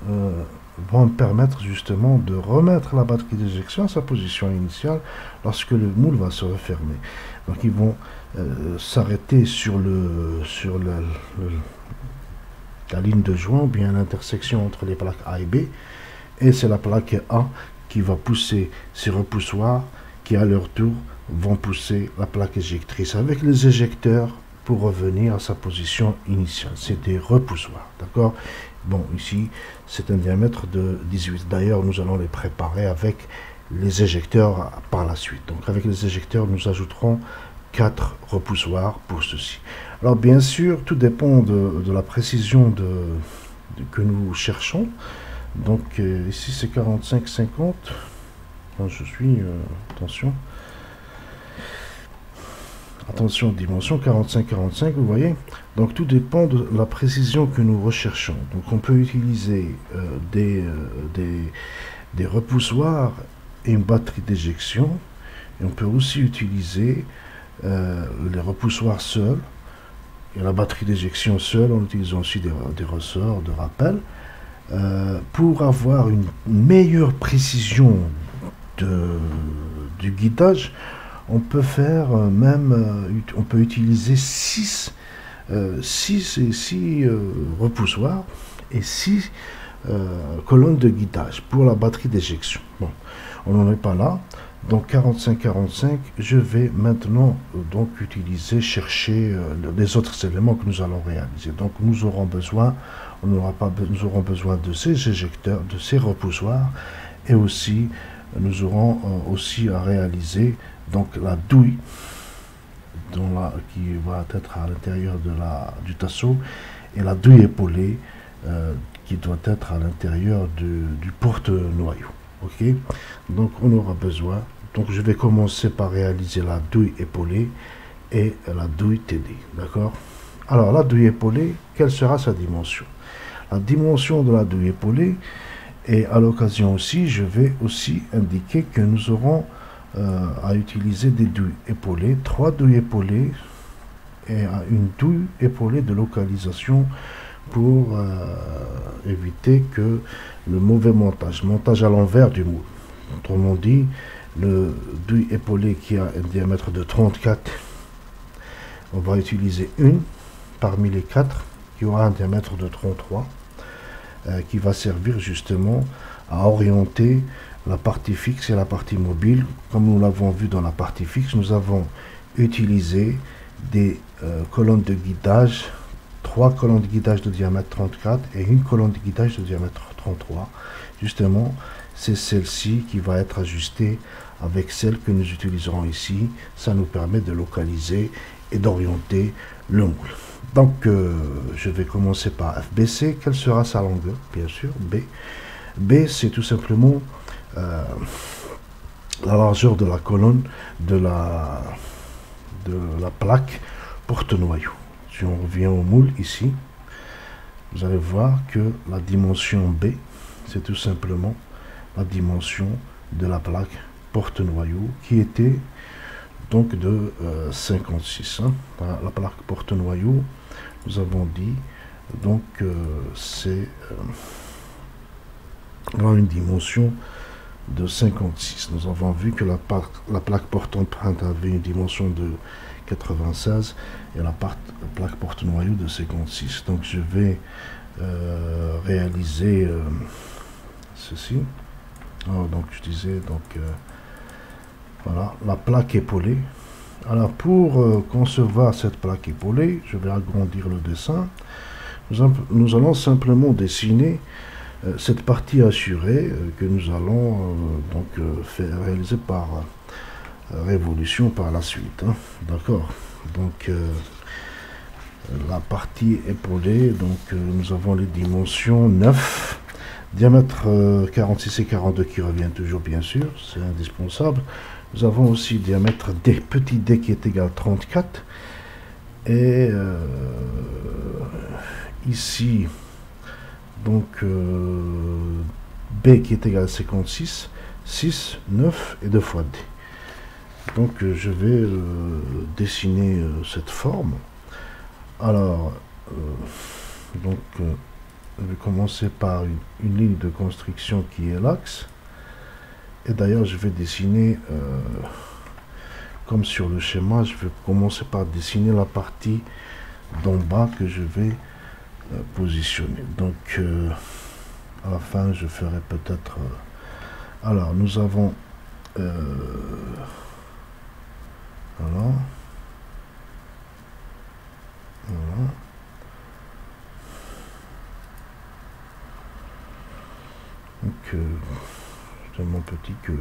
vont me permettre justement de remettre la batterie d'éjection à sa position initiale lorsque le moule va se refermer. Donc ils vont s'arrêter sur la ligne de joint, ou bien l'intersection entre les plaques A et B, et c'est la plaque A qui va pousser ces repoussoirs qui à leur tour vont pousser la plaque éjectrice avec les éjecteurs pour revenir à sa position initiale. C'est des repoussoirs, d'accord? Bon, ici, c'est un diamètre de 18. D'ailleurs, nous allons les préparer avec les éjecteurs par la suite. Donc, avec les éjecteurs, nous ajouterons 4 repoussoirs pour ceci. Alors bien sûr, tout dépend de la précision que nous cherchons. Donc ici c'est 45-50. Je suis, attention. Attention, dimension 45-45, vous voyez. Donc tout dépend de la précision que nous recherchons. Donc on peut utiliser des repoussoirs et une batterie d'éjection. Et on peut aussi utiliser les repoussoirs seuls et la batterie d'éjection seule, en utilisant aussi des ressorts de rappel, pour avoir une meilleure précision du guidage. On peut faire on peut utiliser 6 repoussoirs et 6 colonnes de guidage pour la batterie d'éjection. Bon, on n'en est pas là. Donc 45-45, je vais maintenant donc chercher les autres éléments que nous allons réaliser. Donc nous aurons besoin de ces éjecteurs, de ces repoussoirs, et aussi nous aurons aussi à réaliser donc la douille qui va être à l'intérieur du tasseau, et la douille épaulée qui doit être à l'intérieur du porte-noyau. Ok, donc on aura besoin, donc je vais commencer par réaliser la douille épaulée et la douille TD, d'accord. Alors la douille épaulée, quelle sera sa dimension? La dimension de la douille épaulée, et à l'occasion aussi, je vais aussi indiquer que nous aurons à utiliser des douilles épaulées, 3 douilles épaulées et une douille épaulée de localisation pour éviter que le mauvais montage à l'envers du moule. Autrement dit, le douille épaulé qui a un diamètre de 34, on va utiliser une parmi les 4 qui aura un diamètre de 33, qui va servir justement à orienter la partie fixe et la partie mobile. Comme nous l'avons vu dans la partie fixe, nous avons utilisé des colonnes de guidage, 3 colonnes de guidage de diamètre 34 et une colonne de guidage de diamètre 33. Justement, c'est celle-ci qui va être ajustée avec celle que nous utiliserons ici. Ça nous permet de localiser et d'orienter le moule. Donc, je vais commencer par FBC. Quelle sera sa longueur? Bien sûr, B. B, c'est tout simplement la largeur de la colonne de la plaque porte-noyau. Si on revient au moule ici, vous allez voir que la dimension B, c'est tout simplement la dimension de la plaque porte-noyau qui était donc de 56. La plaque porte-noyau, nous avons dit, donc c'est une dimension de 56. Nous avons vu que la plaque porte-empreinte avait une dimension de 96 et la plaque porte-noyau de 56. Donc je vais réaliser ceci. Alors, donc je disais, voilà, la plaque épaulée. Alors pour concevoir cette plaque épaulée, je vais agrandir le dessin. Nous allons simplement dessiner cette partie assurée que nous allons réaliser par révolution par la suite. D'accord. Donc la partie épaulée, donc nous avons les dimensions 9, diamètre 46 et 42 qui revient toujours bien sûr, c'est indispensable. Nous avons aussi diamètre D, petit d qui est égal à 34. Et ici, donc B qui est égal à 56, 6, 9 et 2 fois D. Donc je vais dessiner cette forme. Alors, je vais commencer par une ligne de construction qui est l'axe. Et d'ailleurs, je vais dessiner, comme sur le schéma, je vais commencer par dessiner la partie d'en bas que je vais positionner. Donc, à la fin, je ferai peut-être... alors, nous avons... voilà. Voilà. Donc, tellement petit que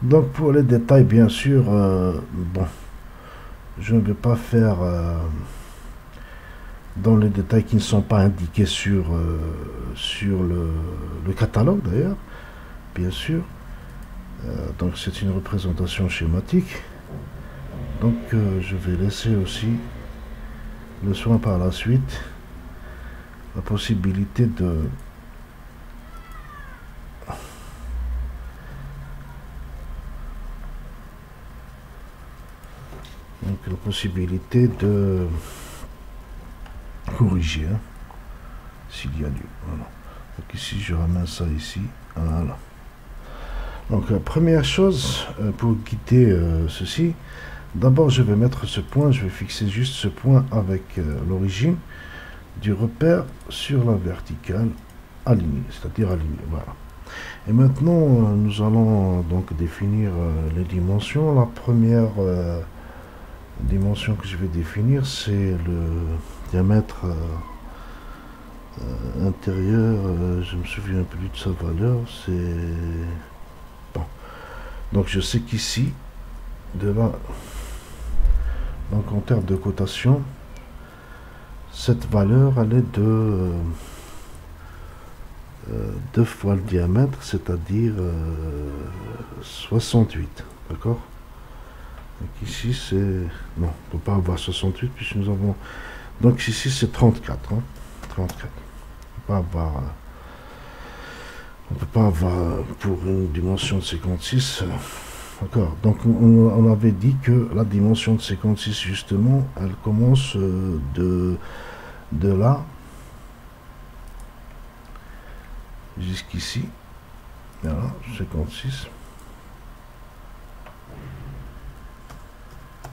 Donc pour les détails, bien sûr, bon, je ne vais pas faire dans les détails qui ne sont pas indiqués sur le catalogue d'ailleurs, bien sûr. Donc c'est une représentation schématique. Donc je vais laisser aussi le soin par la suite, la possibilité de corriger, hein, s'il y a lieu. Voilà. Donc ici je ramène ça ici. Voilà. Donc la première chose pour guider ceci, d'abord je vais mettre ce point, je vais fixer juste ce point avec l'origine du repère sur la verticale alignée, c'est-à-dire alignée. Voilà. Et maintenant nous allons donc définir les dimensions. La première dimension que je vais définir, c'est le diamètre intérieur. Je me souviens plus de sa valeur. C'est bon. Donc je sais qu'ici, de là, donc en termes de cotation, cette valeur elle est de 2 fois le diamètre, c'est-à-dire 68. D'accord? Donc ici c'est... Non, on ne peut pas avoir 68 puisque nous avons... Donc ici c'est 34. Hein, 34. On ne peut pas avoir pour une dimension de 56. D'accord. Donc on avait dit que la dimension de 56 justement, elle commence de là jusqu'ici. Voilà, 56.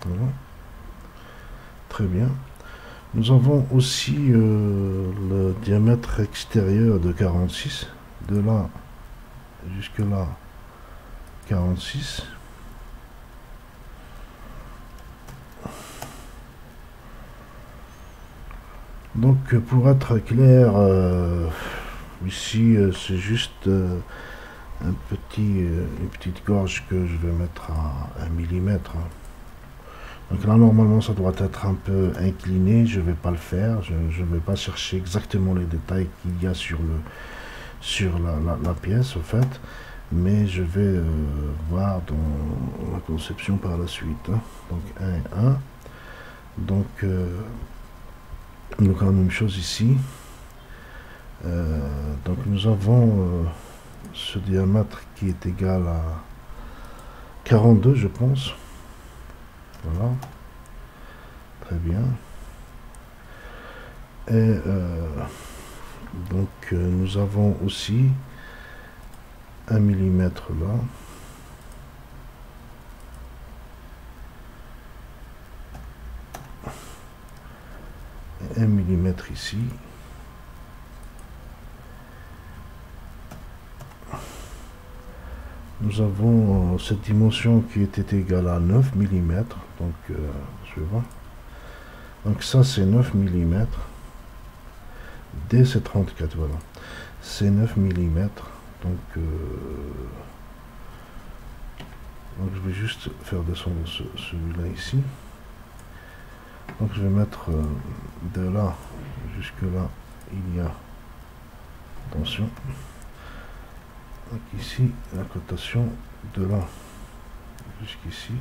Voilà. Très bien. Nous avons aussi le diamètre extérieur de 46. De là jusque là, 46. Donc pour être clair, ici c'est juste une petite gorge que je vais mettre à 1 millimètre. Donc là normalement ça doit être un peu incliné, je ne vais pas le faire, je ne vais pas chercher exactement les détails qu'il y a sur la pièce au fait, mais je vais voir dans la conception par la suite. Hein. Donc 1 et 1. Donc la même chose ici. Donc nous avons ce diamètre qui est égal à 42 je pense. Voilà. Très bien. Et donc nous avons aussi 1 millimètre là. Et 1 millimètre ici. Nous avons cette dimension qui était égale à 9 mm. Donc, je vais voir. Donc ça, c'est 9 mm. D, c'est 34, voilà. C'est 9 mm. Donc je vais juste faire descendre celui-là ici. Donc je vais mettre de là jusque là, il y a, attention, donc ici la cotation de là jusqu'ici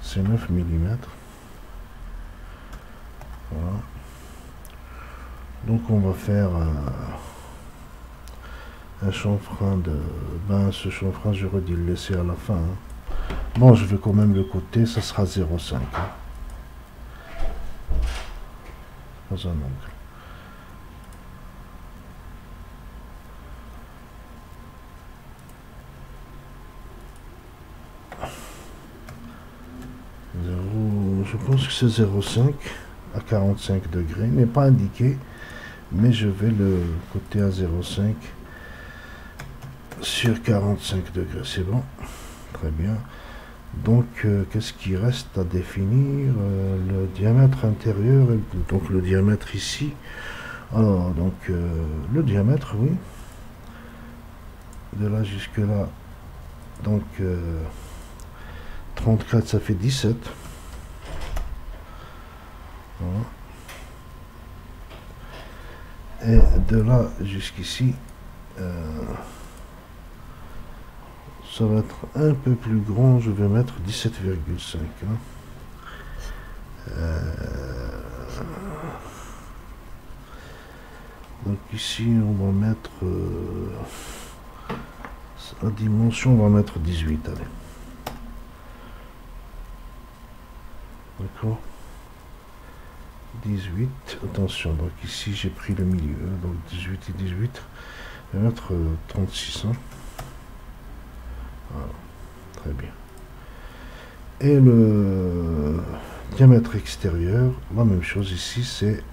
c'est 9 mm. Voilà. Donc on va faire un chanfrein de... Ben ce chanfrein j'aurais dû le laisser à la fin. Hein. Bon, je vais quand même le côté, ça sera 0,5. Hein. Dans un angle. Je pense que c'est 0,5 à 45 degrés. Il n'est pas indiqué, mais je vais le côté à 0,5 sur 45 degrés. C'est bon. Très bien. Donc, qu'est-ce qui reste à définir? Le diamètre intérieur, donc le diamètre ici. Alors, donc, le diamètre, oui. De là jusque là, Donc 34 ça fait 17. Voilà. Et de là jusqu'ici, ça va être un peu plus grand, je vais mettre 17,5. Donc ici on va mettre la dimension, on va mettre 18, allez. D'accord, 18, attention, donc ici j'ai pris le milieu, donc 18 et 18, je vais mettre 36, hein. Voilà, très bien. Et le diamètre extérieur, la même chose ici, c'est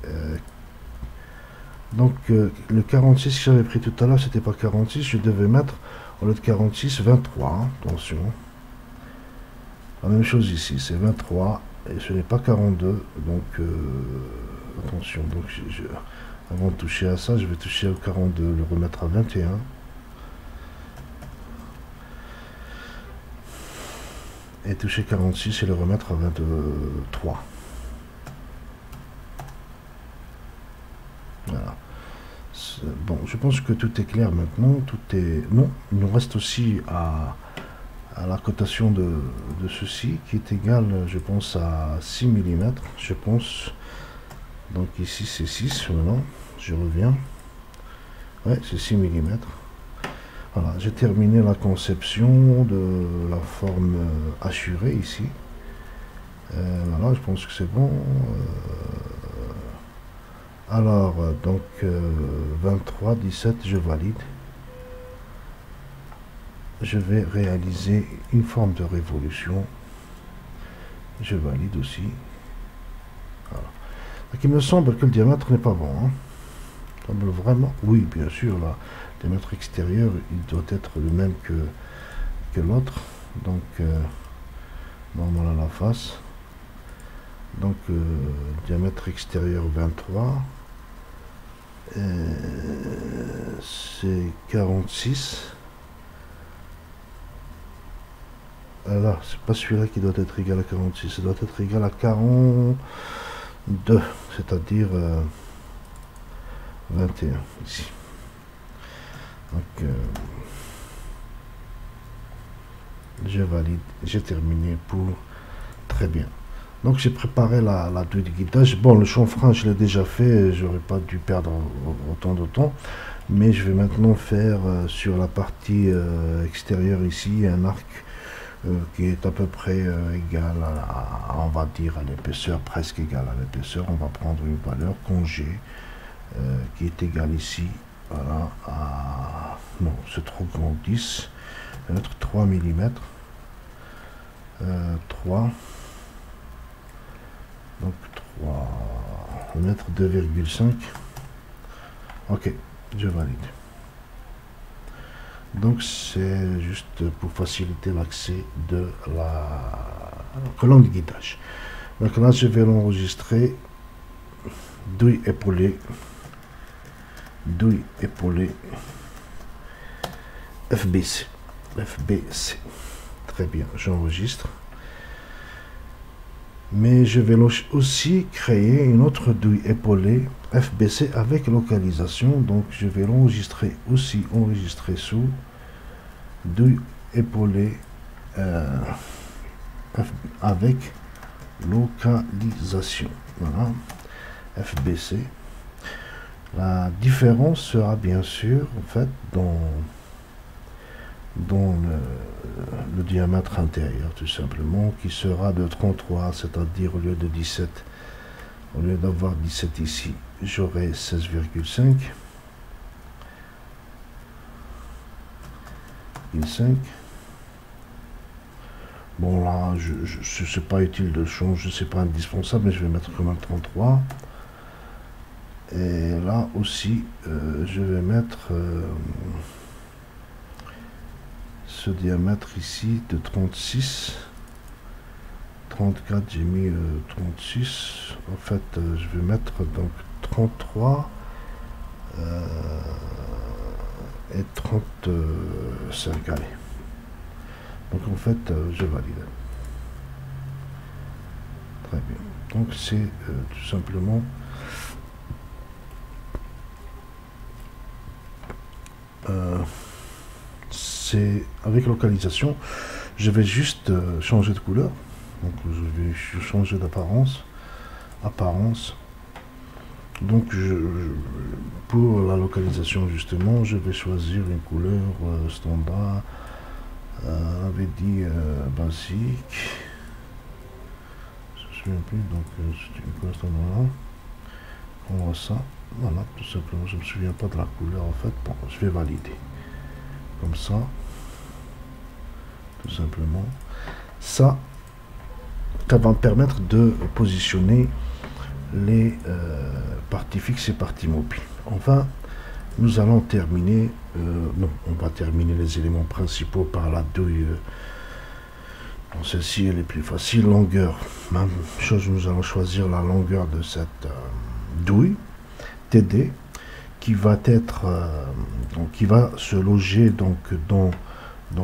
donc le 46 que j'avais pris tout à l'heure, c'était pas 46, je devais mettre au lieu de 46, 23, hein, attention. La même chose ici, c'est 23 et ce n'est pas 42, donc attention. Donc avant de toucher à ça, je vais toucher au 42, le remettre à 21. Et toucher 46 et le remettre à 23. Voilà. Bon, je pense que tout est clair maintenant. Tout est... Non, il nous reste aussi à la cotation de ceci qui est égale, je pense, à 6 mm. Je pense. Donc ici c'est 6 maintenant. Je reviens. Ouais, c'est 6 mm. Voilà, j'ai terminé la conception de la forme assurée ici. Voilà, je pense que c'est bon. Alors, donc 23, 17, je valide. Je vais réaliser une forme de révolution. Je valide aussi. Voilà. Donc, il me semble que le diamètre n'est pas bon. Hein. Semble vraiment. Oui, bien sûr, là, le diamètre extérieur, il doit être le même que l'autre. Donc, normal à la face. Donc, diamètre extérieur 23. C'est 46. Alors, c'est pas celui-là qui doit être égal à 46, ça doit être égal à 42, c'est-à-dire 21 ici. Donc, je valide, j'ai terminé pour très bien. Donc j'ai préparé la douille de guidage. Bon, le chanfrein je l'ai déjà fait, j'aurais pas dû perdre autant de temps, mais je vais maintenant faire sur la partie extérieure ici un arc qui est à peu près égal à, on va dire, à l'épaisseur, presque égal à l'épaisseur. On va prendre une valeur congé qui est égale ici, voilà, à, non, c'est trop grand, 10, je vais mettre 3 mm, 3, donc 3, on va mettre 2,5, ok, je valide. Donc c'est juste pour faciliter l'accès de la colonne de guidage. Donc là je vais l'enregistrer, douille épaulée, FBC, très bien, j'enregistre. Mais je vais aussi créer une autre douille épaulée FBC avec localisation, donc je vais l'enregistrer aussi, enregistrer sous douille épaulée avec localisation, voilà, FBC. La différence sera bien sûr en fait dans le diamètre intérieur, tout simplement, qui sera de 33, c'est-à-dire au lieu de 17, au lieu d'avoir 17 ici, j'aurai 16,5. Bon là, c'est pas utile de changer, c'est pas indispensable, mais je vais mettre quand même 33. Et là aussi, je vais mettre ce diamètre ici de 36. 34, j'ai mis 36. En fait, je vais mettre donc 33 et 35. Allez. Donc en fait, je valide. Très bien. Donc c'est tout simplement c'est avec localisation. Je vais juste changer de couleur. Donc je vais changer d'apparence. Donc pour la localisation justement, je vais choisir une couleur standard. On avait dit basique. Je ne me souviens plus, donc c'est une couleur standard. On voit ça. Voilà, tout simplement. Je ne me souviens pas de la couleur en fait. Bon, je vais valider. Comme ça. Tout simplement. Ça va me permettre de positionner les parties fixes et parties mobiles. Enfin, nous allons terminer, non, on va terminer les éléments principaux par la douille. Celle-ci, elle est plus facile. Longueur, même chose, nous allons choisir la longueur de cette douille, TD, qui va être, donc, qui va se loger donc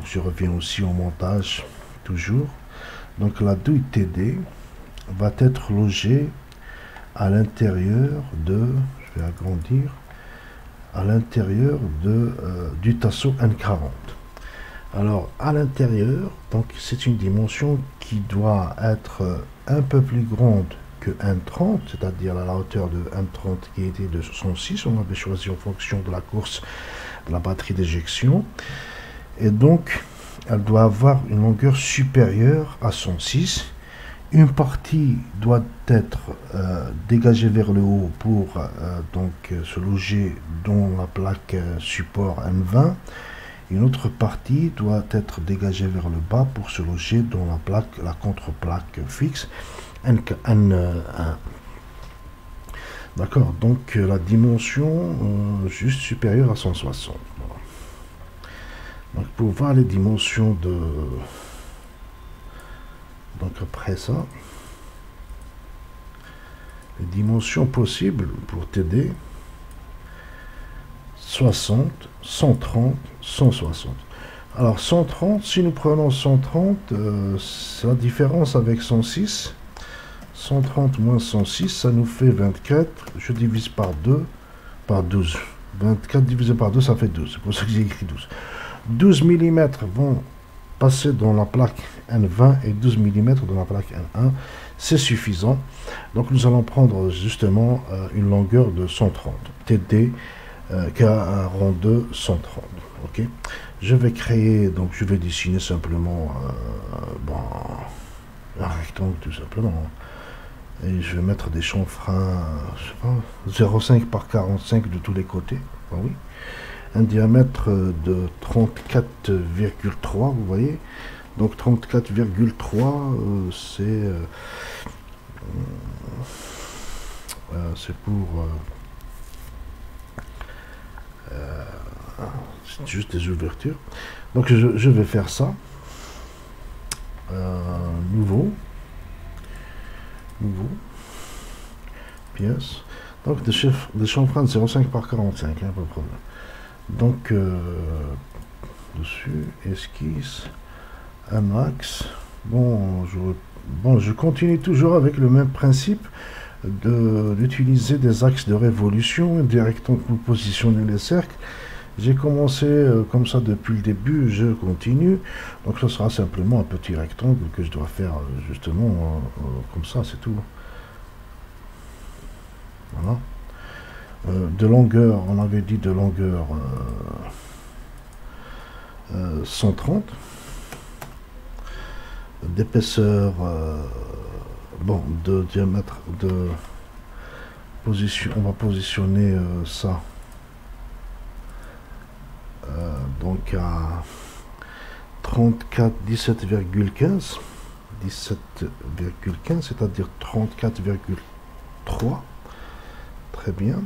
je reviens aussi au montage, toujours. Donc la douille TD va être logée à l'intérieur de, je vais agrandir, à l'intérieur du tasseau N40. Alors à l'intérieur, donc c'est une dimension qui doit être un peu plus grande que N30, c'est-à-dire à la hauteur de N30 qui était de 66. On avait choisi en fonction de la course de la batterie d'éjection, et donc elle doit avoir une longueur supérieure à 106. Une partie doit être dégagée vers le haut pour se loger dans la plaque support N20. Une autre partie doit être dégagée vers le bas pour se loger dans la contre-plaque fixe N1. D'accord, donc la dimension juste supérieure à 160. Voilà. Donc pour voir les dimensions de... Donc après ça, les dimensions possibles pour TD, 60, 130, 160. Alors 130, si nous prenons 130, c'est la différence avec 106. 130 moins 106, ça nous fait 24. Je divise par 2, par 12. 24 divisé par 2, ça fait 12. C'est pour ça que j'ai écrit 12. 12 mm vont passer dans la plaque N20 et 12 mm dans la plaque N1. C'est suffisant. Donc nous allons prendre justement une longueur de 130. TD K1 rond 2 130. Ok. Je vais créer, donc je vais dessiner simplement un rectangle tout simplement. Et je vais mettre des chanfreins, je sais pas, 0,5 par 45 de tous les côtés. Ah oui. Un diamètre de 34,3, vous voyez. Donc 34,3, c'est pour... c'est juste des ouvertures. Donc je vais faire ça. Nouveau pièce. Donc des chanfreins de 0,5 par 45, hein, pas de problème. Donc dessus, esquisse, un axe. Bon, je continue toujours avec le même principe d'utiliser des axes de révolution, des rectangles pour positionner les cercles. J'ai commencé comme ça depuis le début, je continue. Donc ce sera simplement un petit rectangle que je dois faire justement comme ça, c'est tout. Voilà. De longueur, on avait dit de longueur 130. D'épaisseur, bon, de diamètre, de position, on va positionner ça. Donc à 34, 17,15, c'est-à-dire 34,3. Très bien.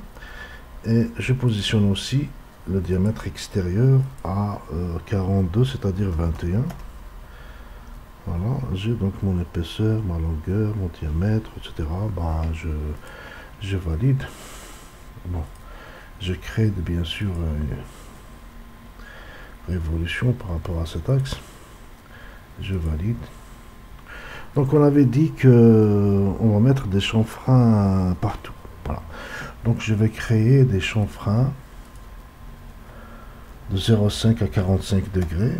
Et je positionne aussi le diamètre extérieur à 42, c'est-à-dire 21. Voilà, j'ai donc mon épaisseur, ma longueur, mon diamètre, etc. Ben, je valide. Bon, je crée bien sûr une révolution par rapport à cet axe. Je valide. Donc on avait dit que on va mettre des chanfreins partout. Voilà. Donc je vais créer des chanfreins de 0,5 à 45 degrés.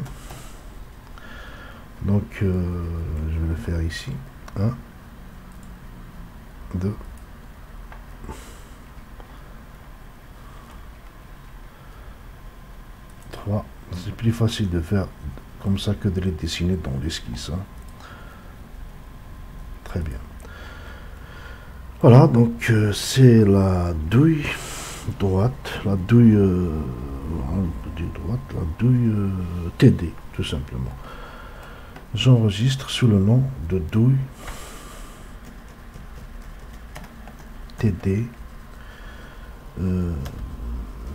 Donc je vais le faire ici. 1, 2, 3. C'est plus facile de faire comme ça que de les dessiner dans l'esquisse. Hein. Très bien. Voilà, donc c'est la douille droite, la douille droite, la douille TD, tout simplement. J'enregistre sous le nom de douille TD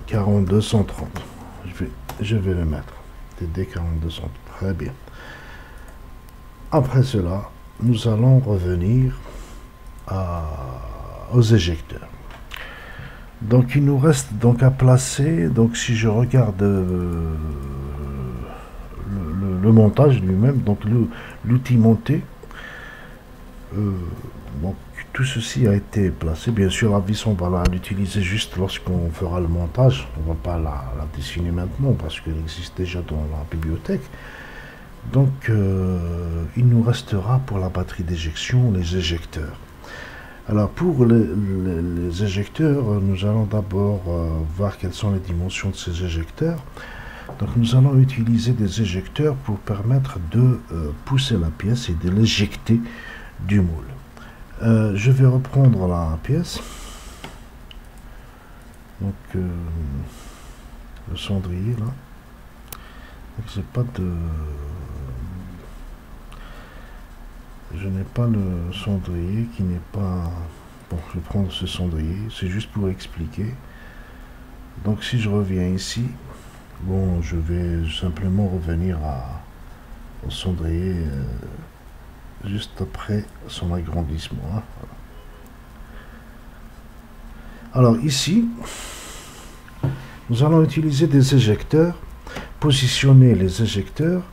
4230. Je vais le mettre. TD 4230. Très bien. Après cela, nous allons revenir aux éjecteurs. Donc il nous reste donc à placer, donc si je regarde le montage lui-même, donc l'outil monté, donc tout ceci a été placé. Bien sûr, la vis on va l'utiliser juste lorsqu'on fera le montage, on ne va pas la dessiner maintenant parce qu'elle existe déjà dans la bibliothèque. Donc il nous restera pour la batterie d'éjection les éjecteurs. Alors pour les éjecteurs, nous allons d'abord voir quelles sont les dimensions de ces éjecteurs. Donc nous allons utiliser des éjecteurs pour permettre de pousser la pièce et de l'éjecter du moule. Je vais reprendre la pièce. Donc le cendrier là. Donc j'ai pas de... Je n'ai pas le cendrier qui n'est pas... Bon, je vais prendre ce cendrier, c'est juste pour expliquer. Donc si je reviens ici, bon, je vais simplement revenir au cendrier juste après son agrandissement. Hein. Alors ici, nous allons utiliser des éjecteurs, positionner les éjecteurs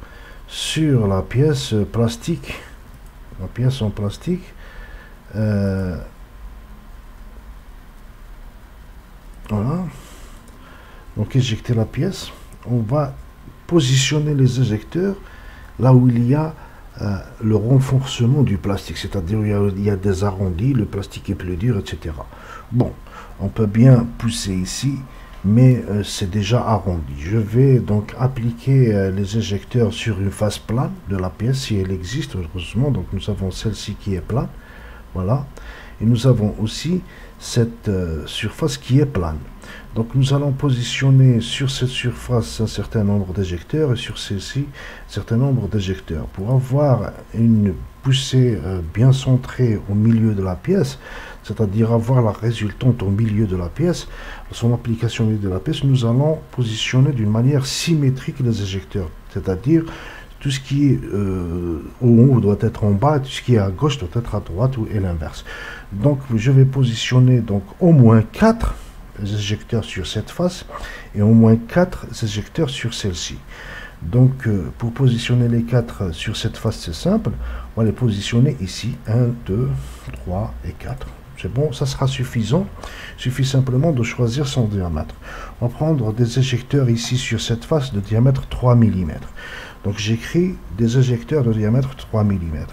sur la pièce plastique. La pièce en plastique, voilà. Donc éjecter la pièce, on va positionner les éjecteurs là où il y a le renforcement du plastique, c'est-à-dire il y a des arrondis, le plastique est plus dur, etc. Bon, on peut bien pousser ici, mais c'est déjà arrondi. Je vais donc appliquer les éjecteurs sur une face plane de la pièce, si elle existe, heureusement. Donc nous avons celle-ci qui est plane, voilà. Et nous avons aussi cette surface qui est plane. Donc nous allons positionner sur cette surface un certain nombre d'éjecteurs et sur celle-ci un certain nombre d'éjecteurs. Pour avoir une poussée bien centrée au milieu de la pièce, c'est-à-dire avoir la résultante au milieu de la pièce, son application au milieu de la pièce, nous allons positionner d'une manière symétrique les éjecteurs, c'est-à-dire tout ce qui est au haut doit être en bas, tout ce qui est à gauche doit être à droite et l'inverse. Donc je vais positionner donc au moins 4 éjecteurs sur cette face et au moins 4 éjecteurs sur celle-ci. Donc pour positionner les 4 sur cette face, c'est simple, on va les positionner ici, 1, 2, 3 et 4. C'est bon, ça sera suffisant. Il suffit simplement de choisir son diamètre. On va prendre des éjecteurs ici sur cette face de diamètre 3 mm. Donc j'écris des éjecteurs de diamètre 3 mm.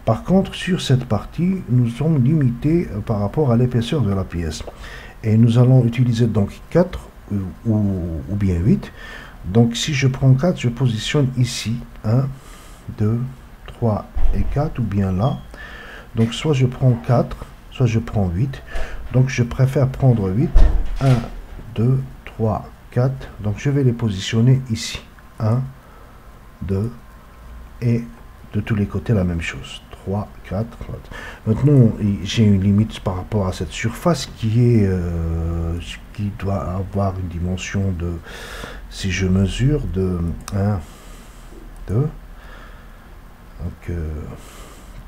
Par contre, sur cette partie, nous sommes limités par rapport à l'épaisseur de la pièce. Et nous allons utiliser donc 4 ou bien 8. Donc si je prends 4, je positionne ici 1, 2, 3 et 4, ou bien là. Donc soit je prends 4, soit je prends 8. Donc je préfère prendre 8. 1, 2, 3, 4. Donc je vais les positionner ici. 1, 2 et de tous les côtés la même chose. 3, 4. Maintenant, j'ai une limite par rapport à cette surface qui doit avoir une dimension de, si je mesure, de 1, 2, donc,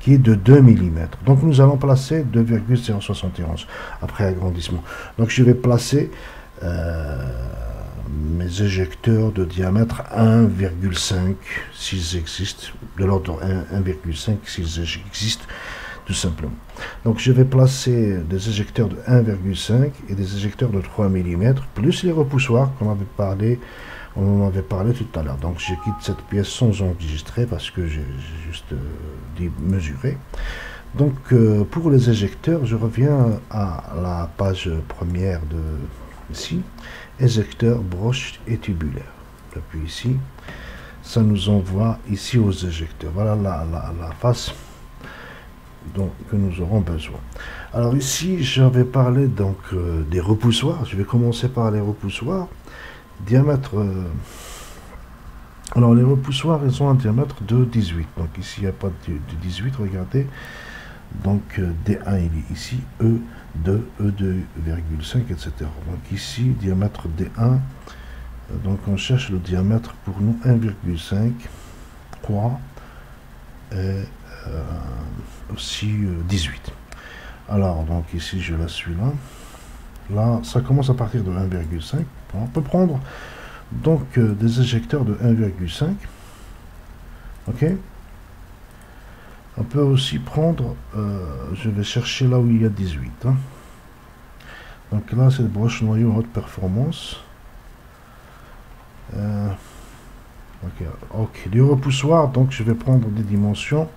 qui est de 2 mm. Donc nous allons placer 2,071 après agrandissement. Donc je vais placer mes éjecteurs de diamètre 1,5 s'ils existent, de l'ordre 1,5 s'ils existent, tout simplement. Donc je vais placer des éjecteurs de 1,5 et des éjecteurs de 3 mm, plus les repoussoirs qu'on avait parlé, on en avait parlé tout à l'heure. Donc je quitte cette pièce sans enregistrer parce que j'ai juste dit mesurer. Donc pour les éjecteurs, je reviens à la page première de ici, éjecteur, broche et tubulaire. Depuis ici, ça nous envoie ici aux éjecteurs. Voilà la face que nous aurons besoin. Alors ici, j'avais parlé donc des repoussoirs. Je vais commencer par les repoussoirs. Diamètre. Alors les repoussoirs, ils ont un diamètre de 18. Donc ici, il n'y a pas de 18. Regardez. Donc D1 il est ici, E2, E2,5, etc. Donc ici, diamètre D1. Donc on cherche le diamètre pour nous 1,5, 3 et aussi 18. Alors donc ici je la suis là. Là ça commence à partir de 1,5. On peut prendre donc des éjecteurs de 1,5. Ok. On peut aussi prendre, je vais chercher là où il y a 18. Hein. Donc là c'est le broche noyau haute performance. Ok, du repoussoir, donc je vais prendre des dimensions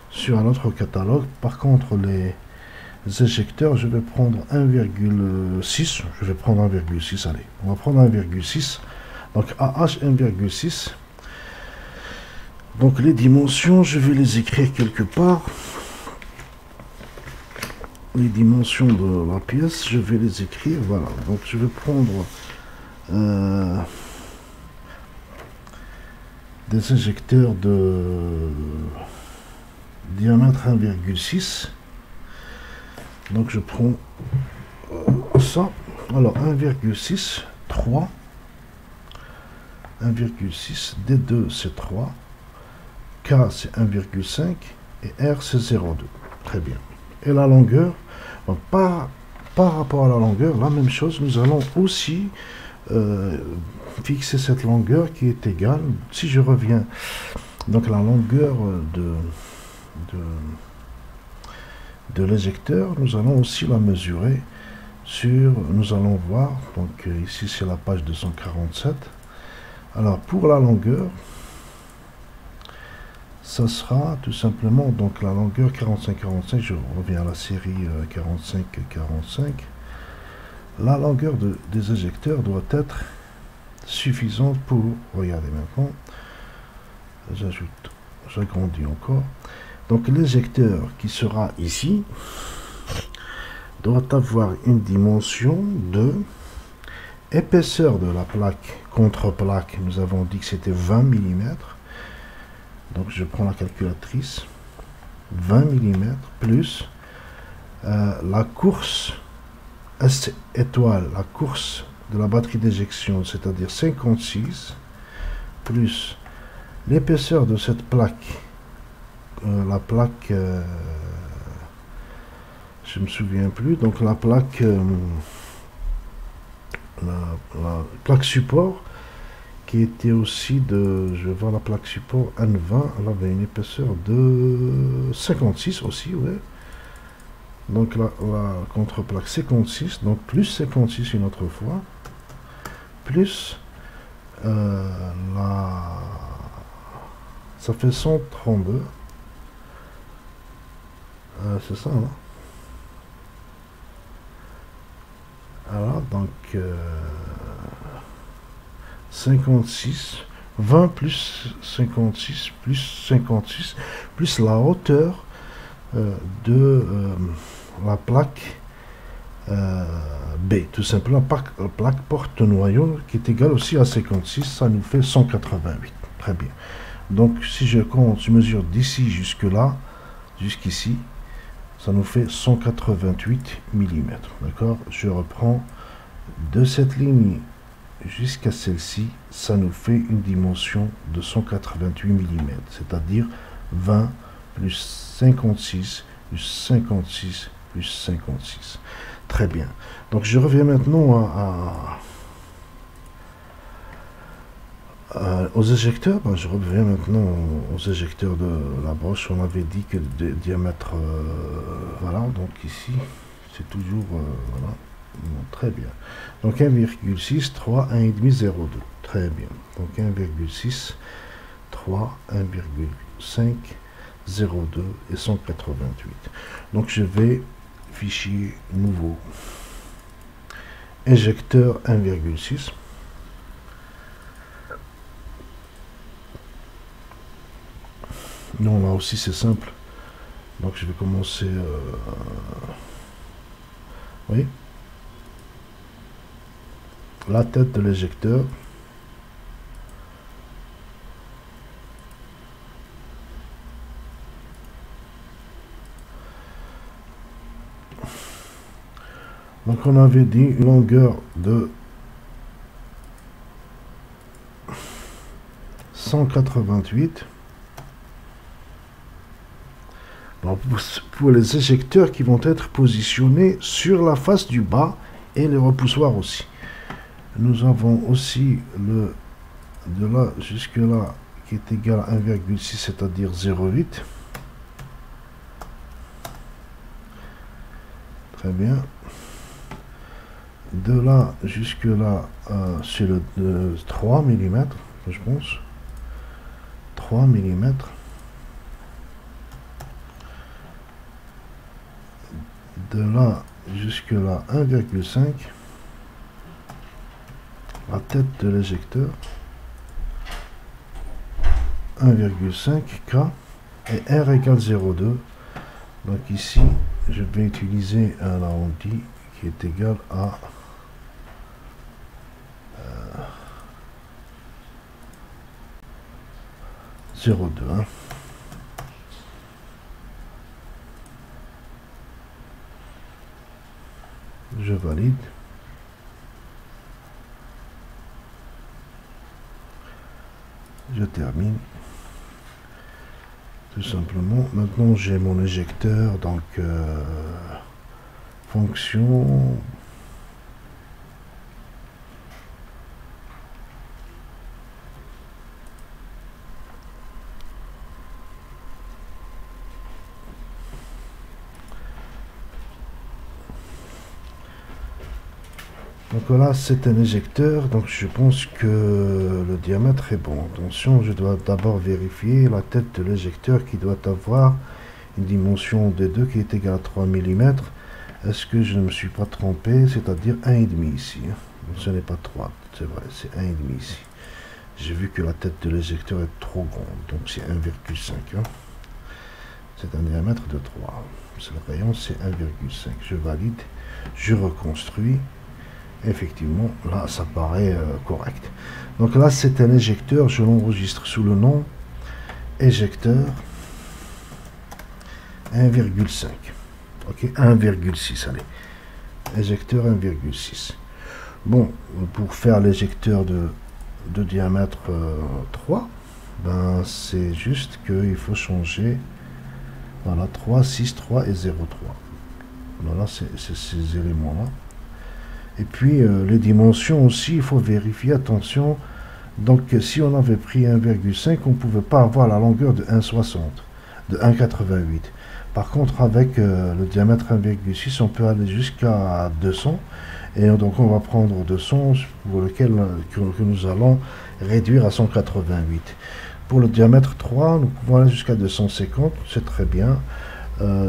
sur un autre catalogue. Par contre, les éjecteurs, je vais prendre 1,6. Je vais prendre 1,6, allez, on va prendre 1,6. Donc AH 1,6. Donc les dimensions, je vais les écrire quelque part. Les dimensions de la pièce, je vais les écrire. Voilà, donc je vais prendre des éjecteurs de diamètre 1,6. Donc je prends ça. Alors 1,6, 3. 1,6, D2 c'est 3. K c'est 1,5 et R c'est 0,2. Très bien. Et la longueur, donc par rapport à la longueur, la même chose, nous allons aussi fixer cette longueur qui est égale, si je reviens, donc la longueur de l'éjecteur, nous allons aussi la mesurer sur, nous allons voir, donc ici c'est la page 247. Alors pour la longueur, ça sera tout simplement donc la longueur 45-45, je reviens à la série 45-45. La longueur des éjecteurs doit être suffisante pour, regardez maintenant, j'agrandis encore. Donc l'éjecteur qui sera ici doit avoir une dimension de épaisseur de la plaque contre plaque. Nous avons dit que c'était 20 mm. Donc je prends la calculatrice. 20 mm plus la course S étoile, la course de la batterie d'éjection, c'est-à-dire 56, plus l'épaisseur de cette plaque, la plaque, je me souviens plus, donc la plaque, la plaque support, qui était aussi de, je vais voir la plaque support N20, elle avait une épaisseur de 56 aussi, ouais. Donc la contreplaque 56, donc plus 56 une autre fois, plus ça fait 132, c'est ça, hein? Alors donc 56, 20 plus 56 plus 56 plus la hauteur de la plaque B, tout simplement plaque porte-noyau qui est égale aussi à 56, ça nous fait 188. Très bien. Donc si je compte, je mesure d'ici jusque là, jusqu'ici, ça nous fait 188 mm. D'accord? Je reprends de cette ligne jusqu'à celle-ci, ça nous fait une dimension de 188 mm, c'est-à-dire 20 plus 56 plus 56 plus 56. Très bien. Donc je reviens maintenant Aux éjecteurs, ben, je reviens maintenant aux éjecteurs de la broche. On avait dit que le diamètre, voilà, donc ici, c'est toujours, voilà, bon, très bien. Donc 1,6, 3, 1,5, 0,2, très bien. Donc 1,6, 3, 1,5, 0,2 et 188. Donc je vais, fichier nouveau, éjecteur 1,6. Non, là aussi c'est simple. Donc je vais commencer. Oui. La tête de l'éjecteur. Donc on avait dit une longueur de 188. Alors pour les éjecteurs qui vont être positionnés sur la face du bas et les repoussoirs aussi. Nous avons aussi le de là jusque là qui est égal à 1,6, c'est-à-dire 0,8. Très bien. De là jusque là, c'est le 3 mm, je pense. 3 mm. De là jusque là, 1,5. La tête de l'éjecteur. 1,5 K et R égale 0,2. Donc ici, je vais utiliser un arrondi qui est égal à 0,2. Hein. Je valide. Je termine. Tout simplement. Maintenant, j'ai mon éjecteur. Donc, fonction. Donc voilà, c'est un éjecteur, donc je pense que le diamètre est bon. Attention, je dois d'abord vérifier la tête de l'éjecteur qui doit avoir une dimension des deux qui est égale à 3 mm. Est-ce que je ne me suis pas trompé, c'est-à-dire 1,5 ici. Hein. Ce n'est pas 3, c'est vrai, c'est 1,5 ici. J'ai vu que la tête de l'éjecteur est trop grande, donc c'est 1,5. Hein. C'est un diamètre de 3. Le rayon, c'est 1,5. Je valide, je reconstruis. Effectivement, là, ça paraît correct. Donc là, c'est un éjecteur. Je l'enregistre sous le nom éjecteur 1,5. Ok, 1,6, allez. Éjecteur 1,6. Bon, pour faire l'éjecteur de diamètre 3, ben, c'est juste qu'il faut changer. Voilà, 3, 6, 3 et 0,3. Voilà, c'est ces éléments-là. Et puis les dimensions aussi, il faut vérifier, attention. Donc si on avait pris 1,5, on ne pouvait pas avoir la longueur de 1,60, de 1,88. Par contre, avec le diamètre 1,6, on peut aller jusqu'à 200. Et donc on va prendre 200 pour lequel que nous allons réduire à 188. Pour le diamètre 3, nous pouvons aller jusqu'à 250, c'est très bien.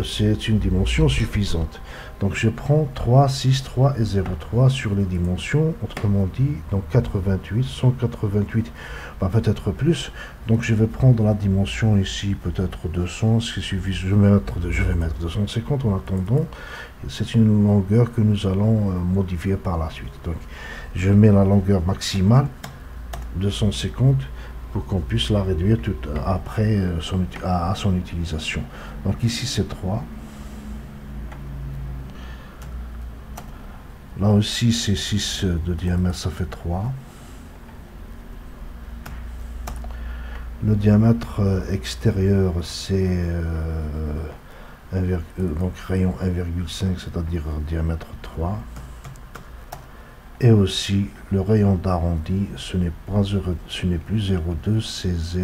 C'est une dimension suffisante. Donc je prends 3, 6, 3 et 0,3 sur les dimensions, autrement dit, donc 88, 188, bah, peut-être plus. Donc je vais prendre la dimension ici, peut-être 200, ce qui suffit, je vais mettre 250 en attendant. C'est une longueur que nous allons modifier par la suite. Donc je mets la longueur maximale, 250, pour qu'on puisse la réduire tout après à son utilisation. Donc ici c'est 3. Là aussi c'est 6 de diamètre, ça fait 3. Le diamètre extérieur c'est donc rayon 1,5, c'est-à-dire diamètre 3. Et aussi le rayon d'arrondi, ce n'est plus 0,2, c'est 0,3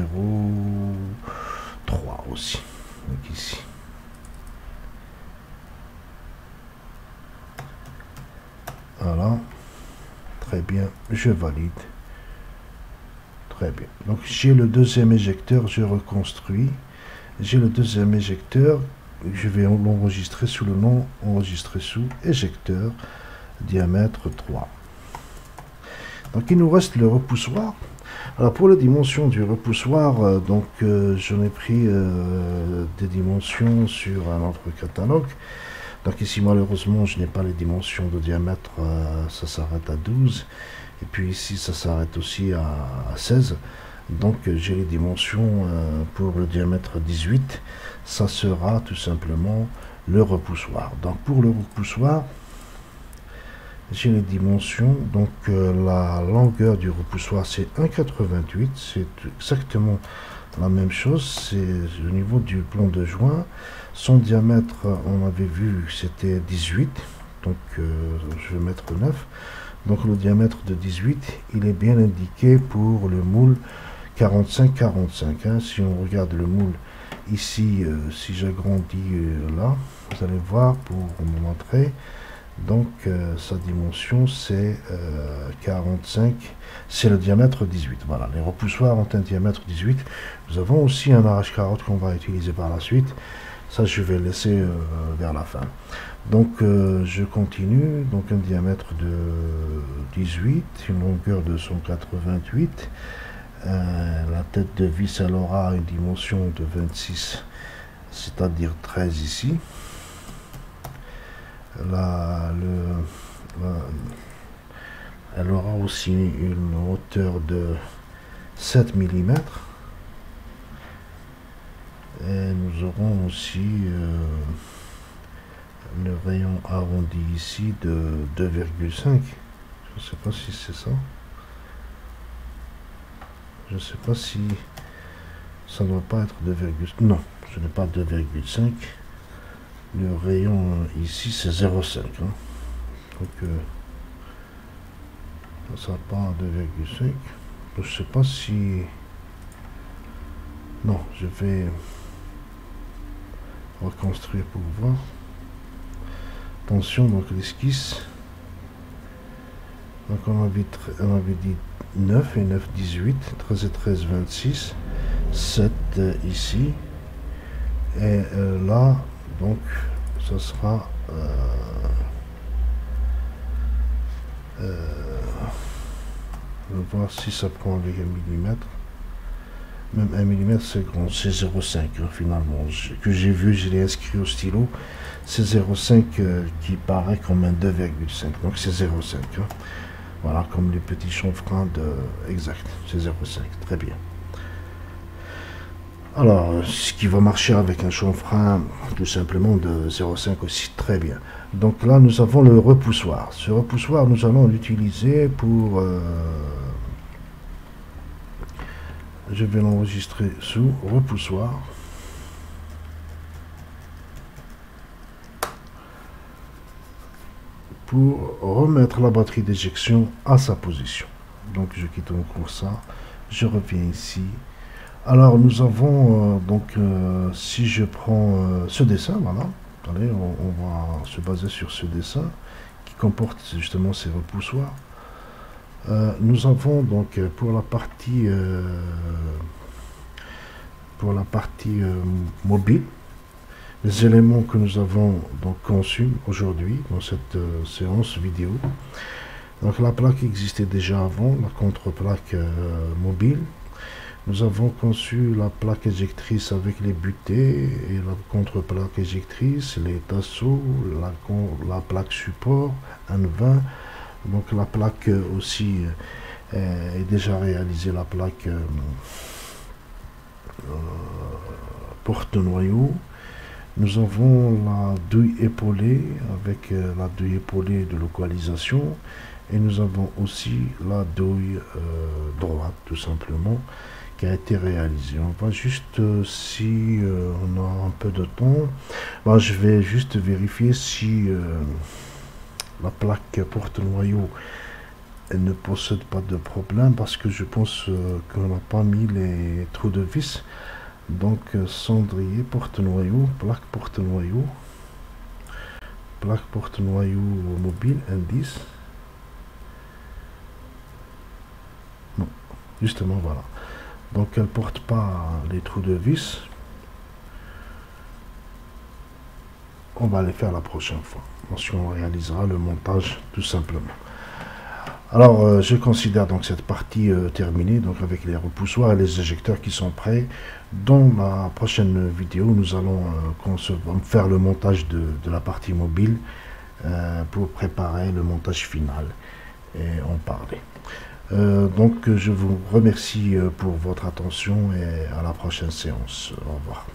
aussi. Donc ici. Voilà. Très bien, je valide. Très bien. Donc j'ai le deuxième éjecteur, je reconstruis. J'ai le deuxième éjecteur, je vais l'enregistrer sous le nom enregistré sous éjecteur diamètre 3. Donc il nous reste le repoussoir. Alors pour les dimensions du repoussoir, j'en ai pris des dimensions sur un autre catalogue. Donc ici malheureusement je n'ai pas les dimensions de diamètre, ça s'arrête à 12. Et puis ici ça s'arrête aussi à 16. Donc j'ai les dimensions pour le diamètre 18. Ça sera tout simplement le repoussoir. Donc pour le repoussoir, j'ai les dimensions. Donc la longueur du repoussoir c'est 1,88. C'est exactement la même chose. C'est au niveau du plan de joint. Son diamètre, on avait vu, c'était 18. Donc je vais mettre 9. Donc le diamètre de 18, il est bien indiqué pour le moule 45-45. Hein. Si on regarde le moule ici, si j'agrandis là, vous allez voir pour vous montrer. Donc sa dimension c'est 45, c'est le diamètre 18. Voilà, les repoussoirs ont un diamètre 18. Nous avons aussi un arrache-carotte qu'on va utiliser par la suite. Ça je vais laisser vers la fin. Donc je continue. Donc un diamètre de 18, une longueur de 188. La tête de vis elle aura une dimension de 26, c'est-à-dire 13 ici. Elle aura aussi une hauteur de 7 mm. Et nous aurons aussi le rayon arrondi ici de 2,5. Je ne sais pas si c'est ça. Je ne sais pas si ça ne doit pas être 2,5. Non, ce n'est pas 2,5. Le rayon ici c'est 0,5. Hein. Donc ça n'a pas 2,5. Je ne sais pas si... Non, je vais reconstruire pour voir. Attention, donc l'esquisse. Donc on avait dit 9 et 9, 18, 13 et 13, 26, 7 ici. Et là, donc, ça sera... on va voir si ça prend avec 1 mm. Même 1 mm c'est grand, c'est 0,5 hein, finalement. Que j'ai vu, je l'ai inscrit au stylo. C'est 0,5 qui paraît comme un 2,5. Donc c'est 0,5. Hein. Voilà, comme les petits chanfreins de... Exact, c'est 0,5. Très bien. Alors, ce qui va marcher avec un chanfrein tout simplement de 0,5 aussi, très bien. Donc là, nous avons le repoussoir. Ce repoussoir, nous allons l'utiliser pour... je vais l'enregistrer sous repoussoir. Pour remettre la batterie d'éjection à sa position. Donc je quitte encore ça, je reviens ici. Alors nous avons si je prends ce dessin, voilà, allez, on va se baser sur ce dessin qui comporte justement ces repoussoirs. Nous avons donc pour la partie mobile, les éléments que nous avons donc conçus aujourd'hui dans cette séance vidéo. Donc la plaque existait déjà avant, la contre-plaque mobile. Nous avons conçu la plaque éjectrice avec les butées et la contre-plaque éjectrice, les tasseaux, la plaque support, un 20. Donc la plaque aussi est déjà réalisée, la plaque porte-noyau. Nous avons la douille épaulée avec la douille épaulée de localisation et nous avons aussi la douille droite tout simplement qui a été réalisée. On va juste, si on a un peu de temps, ben, je vais juste vérifier si la plaque porte-noyau elle ne possède pas de problème parce que je pense qu'on n'a pas mis les trous de vis. Donc cendrier, porte-noyau, plaque porte-noyau, mobile, indice. Non, justement voilà. Donc elle porte pas les trous de vis. On va les faire la prochaine fois, lorsqu'on réalisera le montage tout simplement. Alors je considère donc cette partie terminée, donc avec les repoussoirs et les éjecteurs qui sont prêts. Dans la prochaine vidéo, nous allons faire le montage de la partie mobile pour préparer le montage final et en parler. Donc je vous remercie pour votre attention et à la prochaine séance. Au revoir.